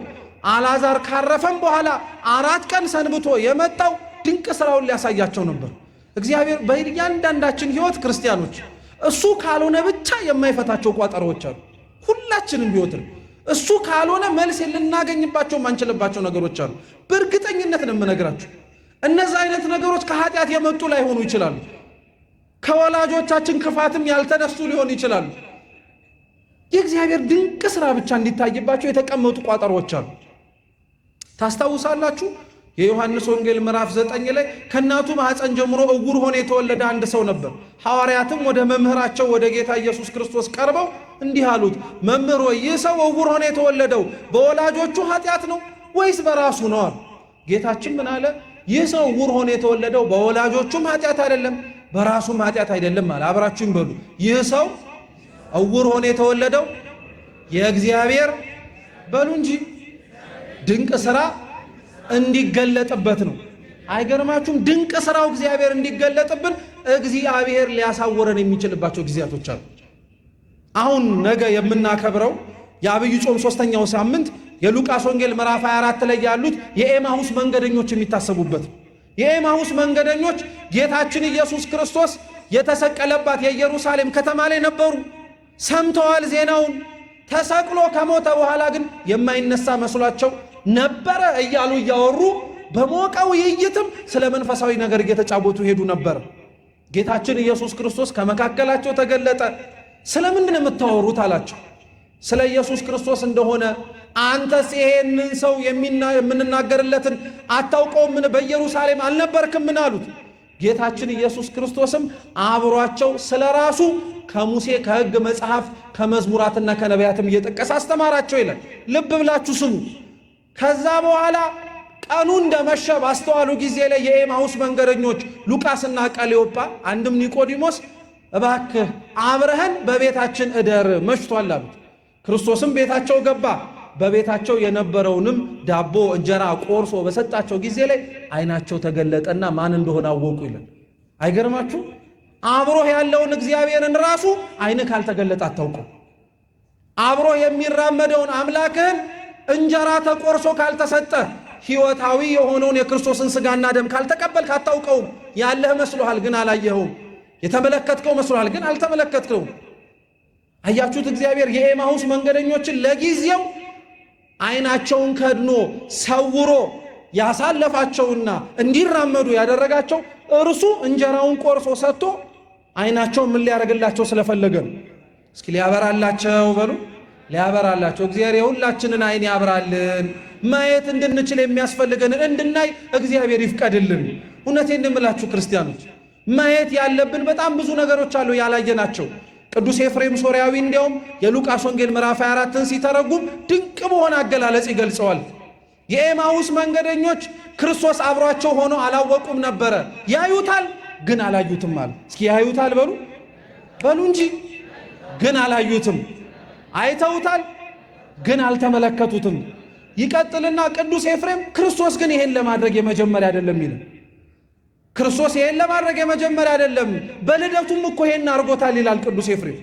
አላዛር ካረፈም በኋላ 4 ቀን ሰንብቶ የመጣው ድንቅ ስራውን ሊያሳያቸው ነበር። እግዚአብሔር በእያንዳንዳችን ህይወት ክርስቲያኖች እሱ ካልሆነ ብቻ የማይፈታቸው ቋጠሮዎች አሉ። ሁላችንም ቢወጥር እሱ ካልሆነ መልስ ልናገኝባቸው ማንችልባቸው ነገሮች አሉ። በእርግጠኝነት ነው የምነግራችሁ። እነዚህ አይነት ነገሮች ከኃጢአት የመጡ ላይሆኑ ይችላሉ። ከወላጆቻችን ክፋትም ያልተነሱ ሊሆኑ ይችላሉ። የእግዚአብሔር ድንቅ ስራ ብቻ እንዲታይባቸው የተቀመጡ ቋጠሮዎች አሉ። ታስታውሳላችሁ? የዮሐንስ ወንጌል ምዕራፍ 9 ላይ ከእናቱ ማኅፀን ጀምሮ እውር ሆኖ የተወለደ አንድ ሰው ነበር። ሐዋርያትም ወደ መምህራቸው ወደ ጌታ ኢየሱስ ክርስቶስ ቀርበው እንዲህ አሉት፣ መምህር ሆይ ይህ ሰው እውር ሆኖ የተወለደው በወላጆቹ ኃጢአት ነው ወይስ በራሱ ነው አሉ። ጌታችን ምን አለ? ይህ ሰው እውር ሆኖ የተወለደው በወላጆቹም ኃጢአት አይደለም በራሱም ኃጢአት አይደለም አለ። አብራችሁም በሉ። ይህ ሰው እውር ሆኖ የተወለደው የእግዚአብሔር በሉ እንጂ ድንቅ ሥራ እንዲገለጥበት ነው። አይገርማችሁም? ድንቅ ሥራው እግዚአብሔር እንዲገለጥብን እግዚአብሔር ሊያሳወረን የሚችልባቸው ጊዜያቶች አሉ። አሁን ነገ የምናከብረው የአብይ ጾም 3ኛው ሳምንት የሉቃስ ወንጌል ምዕራፍ 24 ላይ ያሉት የኤማሁስ መንገደኞች የሚታሰቡበት ነው። የኤማሁስ መንገደኞች ጌታችን ኢየሱስ ክርስቶስ የተሰቀለባት የኢየሩሳሌም ከተማ ላይ ነበሩ። ሰምተዋል ዜናውን። ተሰቅሎ ከሞተ በኋላ ግን የማይነሳ መስሏቸው ነበረ እያሉ እያወሩ በሞቀ ውይይትም ስለ መንፈሳዊ ነገር እየተጫወቱ ሄዱ ነበር። ጌታችን ኢየሱስ ክርስቶስ ከመካከላቸው ተገለጠ። ስለምንድን ነው የምታወሩት አላቸው። ስለ ኢየሱስ ክርስቶስ እንደሆነ አንተስ ይሄንን ሰው የምንናገርለትን አታውቀውምን? በኢየሩሳሌም አልነበርክምን አሉት። ጌታችን ኢየሱስ ክርስቶስም አብሯቸው ስለ ራሱ ከሙሴ ከሕግ መጽሐፍ ከመዝሙራትና ከነቢያትም እየጠቀሰ አስተማራቸው ይላል። ልብ ብላችሁ ስሙ። ከዛ በኋላ ቀኑ እንደመሸ ባስተዋሉ ጊዜ ላይ የኤማሁስ መንገደኞች ሉቃስና ቀሌዮጳ አንድም ኒቆዲሞስ እባክህ አብረህን በቤታችን እደር መሽቷል አሉት። ክርስቶስም ቤታቸው ገባ። በቤታቸው የነበረውንም ዳቦ እንጀራ ቆርሶ በሰጣቸው ጊዜ ላይ ዓይናቸው ተገለጠና ማን እንደሆነ አወቁ ይላል። አይገርማችሁ? አብሮህ ያለውን እግዚአብሔርን ራሱ ዓይንህ ካልተገለጠ አታውቀው። አብሮህ የሚራመደውን አምላክህን እንጀራ ተቆርሶ ካልተሰጠ ሕይወታዊ የሆነውን የክርስቶስን ሥጋና ደም ካልተቀበልክ አታውቀውም። ያለህ መስሎሃል ግን አላየኸውም። የተመለከትከው መስሎሃል ግን አልተመለከትከውም። አያችሁት? እግዚአብሔር የኤማሁስ መንገደኞችን ለጊዜው ዓይናቸውን ከድኖ ሰውሮ ያሳለፋቸውና እንዲራመዱ ያደረጋቸው እርሱ እንጀራውን ቆርሶ ሰጥቶ ዓይናቸው ምን ሊያደርግላቸው ስለፈለገ ነው። እስኪ ሊያበራላቸው በሉ። ሊያበራላቸው እግዚአብሔር የሁላችንን ዓይን ያብራልን። ማየት እንድንችል የሚያስፈልገንን እንድናይ እግዚአብሔር ይፍቀድልን። እውነቴን እንደምላችሁ ክርስቲያኖች ማየት ያለብን በጣም ብዙ ነገሮች አሉ ያላየናቸው። ቅዱስ ኤፍሬም ሶርያዊ እንዲያውም የሉቃስ ወንጌል ምዕራፍ 24ን ሲተረጉም ድንቅ በሆነ አገላለጽ ይገልጸዋል። የኤማሁስ መንገደኞች ክርስቶስ አብሯቸው ሆኖ አላወቁም ነበረ። ያዩታል ግን አላዩትም አለ። እስኪ ያዩታል በሉ በሉ እንጂ ግን አላዩትም። አይተውታል ግን አልተመለከቱትም። ይቀጥልና ቅዱስ ኤፍሬም ክርስቶስ ግን ይሄን ለማድረግ የመጀመሪያ አይደለም ይላል። ክርስቶስ ይሄን ለማድረግ የመጀመሪያ አይደለም፣ በልደቱም እኮ ይሄን አድርጎታል ይላል ቅዱስ ኤፍሬም።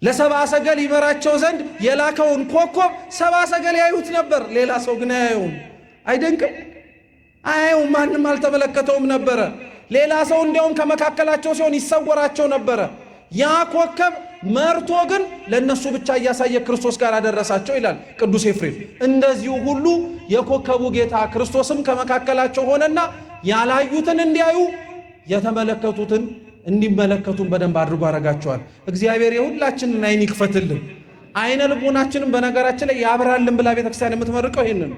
ለሰብአ ሰገል ይመራቸው ዘንድ የላከውን ኮከብ ሰብአ ሰገል ያዩት ነበር፣ ሌላ ሰው ግን አያየውም። አይደንቅም? አያየውም። ማንም አልተመለከተውም ነበረ። ሌላ ሰው እንዲያውም ከመካከላቸው ሲሆን ይሰወራቸው ነበረ። ያ ኮከብ መርቶ ግን ለነሱ ብቻ እያሳየ ክርስቶስ ጋር አደረሳቸው ይላል ቅዱስ ኤፍሬም። እንደዚሁ ሁሉ የኮከቡ ጌታ ክርስቶስም ከመካከላቸው ሆነና ያላዩትን እንዲያዩ የተመለከቱትን እንዲመለከቱን በደንብ አድርጎ አረጋቸዋል። እግዚአብሔር የሁላችንን አይን ይክፈትልን። አይነ ልቦናችንን በነገራችን ላይ ያብራልን ብላ ቤተክርስቲያን የምትመርቀው ይሄንን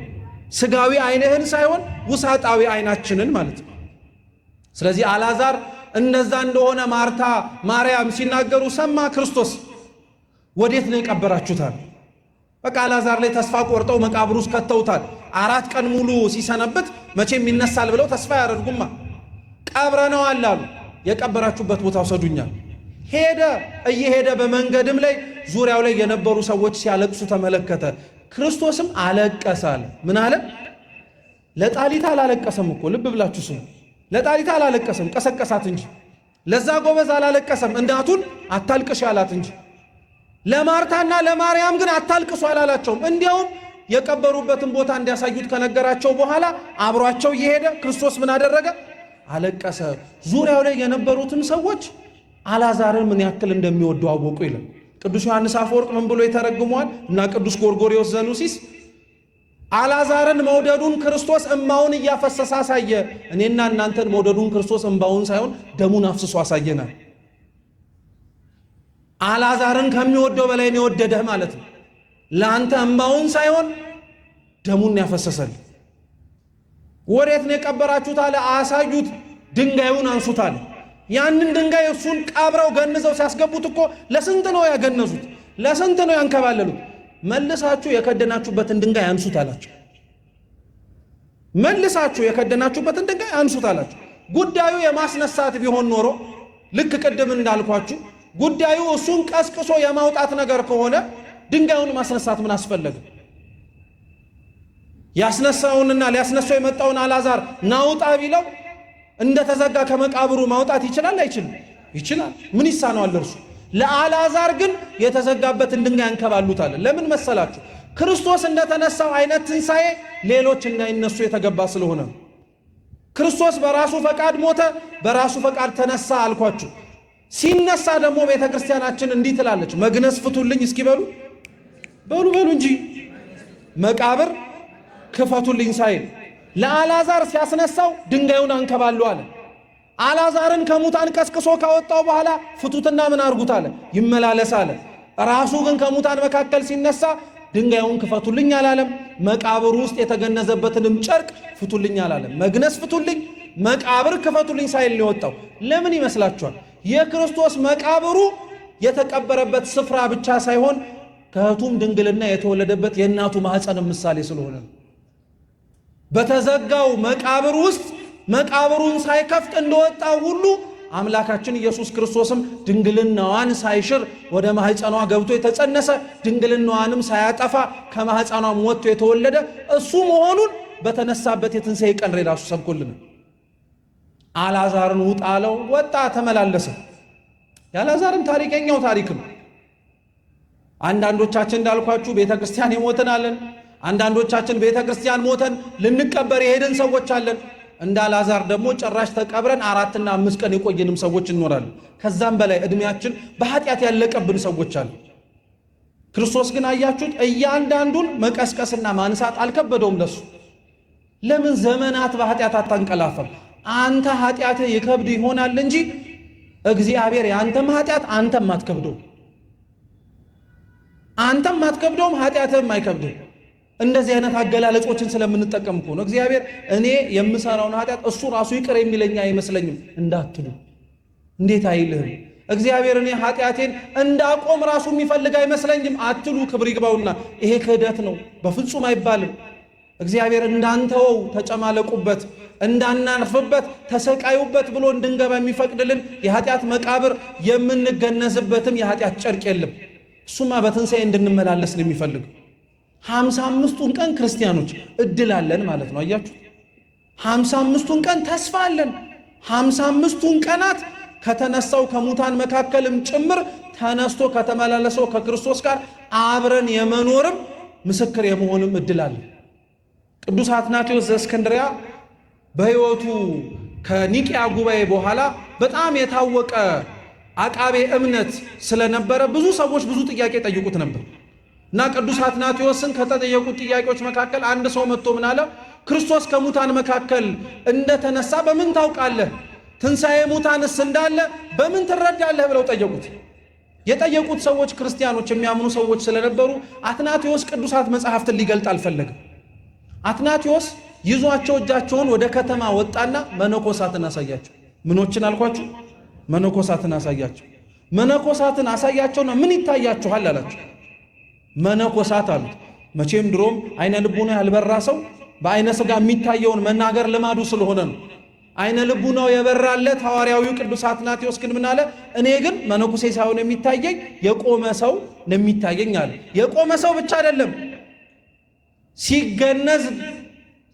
ስጋዊ አይንህን ሳይሆን ውሳጣዊ አይናችንን ማለት ነው። ስለዚህ አልዓዛር እንደዛ እንደሆነ ማርታ ማርያም ሲናገሩ ሰማ ክርስቶስ። ወዴት ነው የቀበራችሁታል? በቃ አልዓዛር ላይ ተስፋ ቆርጠው መቃብር ውስጥ ከተውታል። 4 ቀን ሙሉ ሲሰነብት መቼም ይነሳል ብለው ተስፋ ያደርጉማ። ቀብረነዋል አሉ። የቀበራችሁበት ቦታ ወሰዱኛል። ሄደ። እየሄደ በመንገድም ላይ ዙሪያው ላይ የነበሩ ሰዎች ሲያለቅሱ ተመለከተ። ክርስቶስም አለቀሳል። ምን አለ? ለጣሊታ አላለቀሰም እኮ ልብ ብላችሁ ስሙ። ለጣሊታ አላለቀሰም፣ ቀሰቀሳት እንጂ። ለዛ ጎበዝ አላለቀሰም፣ እናቱን አታልቅሽ አላት እንጂ። ለማርታና ለማርያም ግን አታልቅሱ አላላቸውም። እንዲያውም የቀበሩበትን ቦታ እንዲያሳዩት ከነገራቸው በኋላ አብሯቸው እየሄደ ክርስቶስ ምን አደረገ? አለቀሰ። ዙሪያው ላይ የነበሩትም ሰዎች አልዓዛርን ምን ያክል እንደሚወዱ አወቁ ይላል ቅዱስ ዮሐንስ አፈወርቅ። ምን ብሎ ይተረጉመዋል? እና ቅዱስ ጎርጎርዮስ ዘኑሲስ አልዓዛርን መውደዱን ክርስቶስ እምባውን እያፈሰሰ አሳየ። እኔና እናንተን መውደዱን ክርስቶስ እምባውን ሳይሆን ደሙን አፍስሶ አሳየናል። አልዓዛርን ከሚወደው በላይ ነው የወደደህ ማለት ነው። ለአንተ እምባውን ሳይሆን ደሙን ያፈሰሰል። ወዴት ነው የቀበራችሁት አለ። አሳዩት። ድንጋዩን አንሱት አለ። ያንን ድንጋይ እሱን ቀብረው ገንዘው ሲያስገቡት እኮ ለስንት ነው ያገነዙት? ለስንት ነው ያንከባለሉት? መልሳችሁ የከደናችሁበትን ድንጋይ አንሱት አላቸው። መልሳችሁ የከደናችሁበትን ድንጋይ አንሱት አላቸው። ጉዳዩ የማስነሳት ቢሆን ኖሮ ልክ ቅድም እንዳልኳችሁ ጉዳዩ እሱን ቀስቅሶ የማውጣት ነገር ከሆነ ድንጋዩን ማስነሳት ምን አስፈለገ? ያስነሳውንና ሊያስነሳው የመጣውን አልዓዛር ናውጣ ቢለው እንደተዘጋ ከመቃብሩ ማውጣት ይችላል አይችልም? ይችላል። ምን ይሳነዋል እርሱ? ለአልዓዛር ግን የተዘጋበትን ድንጋይ ያንከባሉታል። ለምን መሰላችሁ? ክርስቶስ እንደተነሳው አይነት ትንሣኤ ሌሎች እንዳይነሱ የተገባ ስለሆነ። ክርስቶስ በራሱ ፈቃድ ሞተ፣ በራሱ ፈቃድ ተነሳ አልኳችሁ። ሲነሳ ደግሞ ቤተ ክርስቲያናችን እንዲህ ትላለች፣ መግነዝ ፍቱልኝ እስኪ በሉ እንጂ መቃብር ክፈቱልኝ ሳይል ለአልዓዛር ሲያስነሳው ድንጋዩን አንከባሉ አለ። አልዓዛርን ከሙታን ቀስቅሶ ካወጣው በኋላ ፍቱትና ምን አርጉት አለ? ይመላለስ አለ። ራሱ ግን ከሙታን መካከል ሲነሳ ድንጋዩን ክፈቱልኝ አላለም። መቃብሩ ውስጥ የተገነዘበትንም ጨርቅ ፍቱልኝ አላለም። መግነዝ ፍቱልኝ፣ መቃብር ክፈቱልኝ ሳይል ነው የወጣው። ለምን ይመስላችኋል? የክርስቶስ መቃብሩ የተቀበረበት ስፍራ ብቻ ሳይሆን ከእህቱም ድንግልና የተወለደበት የእናቱ ማኅፀን ምሳሌ ስለሆነ ነው። በተዘጋው መቃብር ውስጥ መቃብሩን ሳይከፍት እንደወጣው ሁሉ አምላካችን ኢየሱስ ክርስቶስም ድንግልናዋን ሳይሽር ወደ ማኅፀኗ ገብቶ የተጸነሰ ድንግልናዋንም ሳያጠፋ ከማኅፀኗም ወጥቶ የተወለደ እሱ መሆኑን በተነሳበት የትንሣኤ ቀን ራሱ ሰብኮልን። አልዓዛርን ውጣ አለው፣ ወጣ፣ ተመላለሰ። የአልዓዛርን ታሪከኛው ታሪክ ነው። አንዳንዶቻችን እንዳልኳችሁ ቤተ ክርስቲያን የሞትን አለን። አንዳንዶቻችን ቤተ ክርስቲያን ሞተን ልንቀበር የሄድን ሰዎች አለን። እንደ አልዓዛር ደግሞ ጭራሽ ተቀብረን 4 እና 5 ቀን የቆየንም ሰዎች እንኖራለን። ከዛም በላይ እድሜያችን በኃጢአት ያለቀብን ሰዎች አለን። ክርስቶስ ግን አያችሁት፣ እያንዳንዱን መቀስቀስና ማንሳት አልከበደውም ለሱ። ለምን ዘመናት በኃጢአት አታንቀላፈም? አንተ ኃጢአትህ ይከብድ ይሆናል እንጂ እግዚአብሔር ያንተም ኃጢአት አንተም አትከብደው። አንተም አትከብደውም፣ ኃጢአትህም አይከብድም። እንደዚህ አይነት አገላለጾችን ስለምንጠቀም እኮ ነው እግዚአብሔር እኔ የምሰራውን ኃጢአት እሱ ራሱ ይቅር የሚለኝ አይመስለኝም እንዳትሉ። እንዴት አይልህም? እግዚአብሔር እኔ ኃጢአቴን እንዳቆም ራሱ የሚፈልግ አይመስለኝም አትሉ። ክብር ይግባውና ይሄ ክህደት ነው፣ በፍጹም አይባልም። እግዚአብሔር እንዳንተወው ተጨማለቁበት፣ እንዳናርፍበት ተሰቃዩበት ብሎ እንድንገባ የሚፈቅድልን የኃጢአት መቃብር የምንገነዝበትም የኃጢአት ጨርቅ የለም። እሱማ በትንሣኤ እንድንመላለስ ነው የሚፈልግ። 55ቱን ቀን ክርስቲያኖች እድል አለን ማለት ነው። አያችሁ፣ 55ቱን ቀን ተስፋ አለን። 55ቱን ቀናት ከተነሳው ከሙታን መካከልም ጭምር ተነስቶ ከተመላለሰው ከክርስቶስ ጋር አብረን የመኖርም ምስክር የመሆንም እድል አለን። ቅዱስ አትናቴዎስ ዘእስክንድርያ በሕይወቱ ከኒቅያ ጉባኤ በኋላ በጣም የታወቀ አቃቤ እምነት ስለነበረ ብዙ ሰዎች ብዙ ጥያቄ ጠይቁት ነበር እና ቅዱስ አትናቴዎስን ከተጠየቁት ጥያቄዎች መካከል አንድ ሰው መጥቶ ምን አለ? ክርስቶስ ከሙታን መካከል እንደተነሳ በምን ታውቃለህ? ትንሣኤ ሙታንስ እንዳለ በምን ትረዳለህ? ብለው ጠየቁት። የጠየቁት ሰዎች ክርስቲያኖች የሚያምኑ ሰዎች ስለነበሩ አትናቴዎስ ቅዱሳት መጽሐፍትን ሊገልጥ አልፈለግም። አትናቴዎስ ይዟቸው እጃቸውን ወደ ከተማ ወጣና መነኮሳትን አሳያቸው። ምኖችን አልኳችሁ? መነኮሳትን አሳያቸው። መነኮሳትን አሳያቸውና ምን ይታያችኋል አላቸው። መነኮሳት አሉት። መቼም ድሮም አይነ ልቡና ያልበራ ሰው በአይነ ሥጋ የሚታየውን መናገር ልማዱ ስለሆነ ነው። አይነ ልቡናው የበራለት ሐዋርያዊው ቅዱስ አትናቴዎስ ግን ምን አለ? እኔ ግን መነኩሴ ሳይሆን የሚታየኝ የቆመ ሰው ነው የሚታየኝ አለ። የቆመ ሰው ብቻ አይደለም፣ ሲገነዝ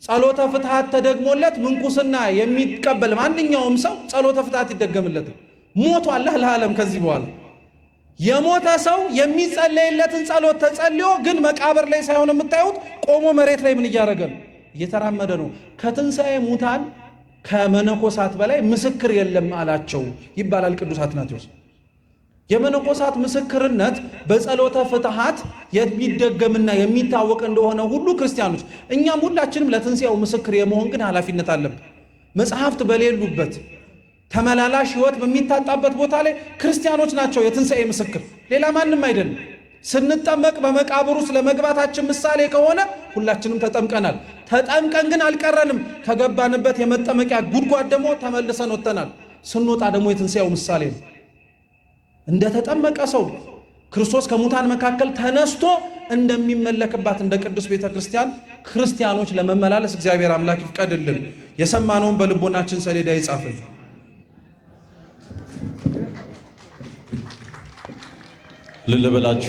ጸሎተ ፍትሐት ተደግሞለት ምንኩስና የሚቀበል ማንኛውም ሰው ጸሎተ ፍትሐት ይደገምለት። ሞቷል ለዓለም። ከዚህ በኋላ የሞተ ሰው የሚጸለይለትን ጸሎት ተጸልዮ ግን መቃብር ላይ ሳይሆን የምታዩት ቆሞ መሬት ላይ ምን እያደረገ ነው? እየተራመደ ነው። ከትንሣኤ ሙታን ከመነኮሳት በላይ ምስክር የለም አላቸው ይባላል ቅዱስ አትናቴዎስ። የመነኮሳት ምስክርነት በጸሎተ ፍትሐት የሚደገምና የሚታወቅ እንደሆነ ሁሉ ክርስቲያኖች እኛም ሁላችንም ለትንሣኤው ምስክር የመሆን ግን ኃላፊነት አለብን። መጽሐፍት በሌሉበት ተመላላሽ ሕይወት በሚታጣበት ቦታ ላይ ክርስቲያኖች ናቸው የትንሣኤ ምስክር፣ ሌላ ማንም አይደለም። ስንጠመቅ በመቃብር ውስጥ ለመግባታችን ምሳሌ ከሆነ ሁላችንም ተጠምቀናል። ተጠምቀን ግን አልቀረንም። ከገባንበት የመጠመቂያ ጉድጓድ ደግሞ ተመልሰን ወጥተናል። ስንወጣ ደግሞ የትንሣኤው ምሳሌ ነው። እንደ ተጠመቀ ሰው ክርስቶስ ከሙታን መካከል ተነስቶ እንደሚመለክባት እንደ ቅዱስ ቤተ ክርስቲያን ክርስቲያኖች ለመመላለስ እግዚአብሔር አምላክ ይፍቀድልን። የሰማነውን በልቦናችን ሰሌዳ ይጻፍልን። ልልበላችሁ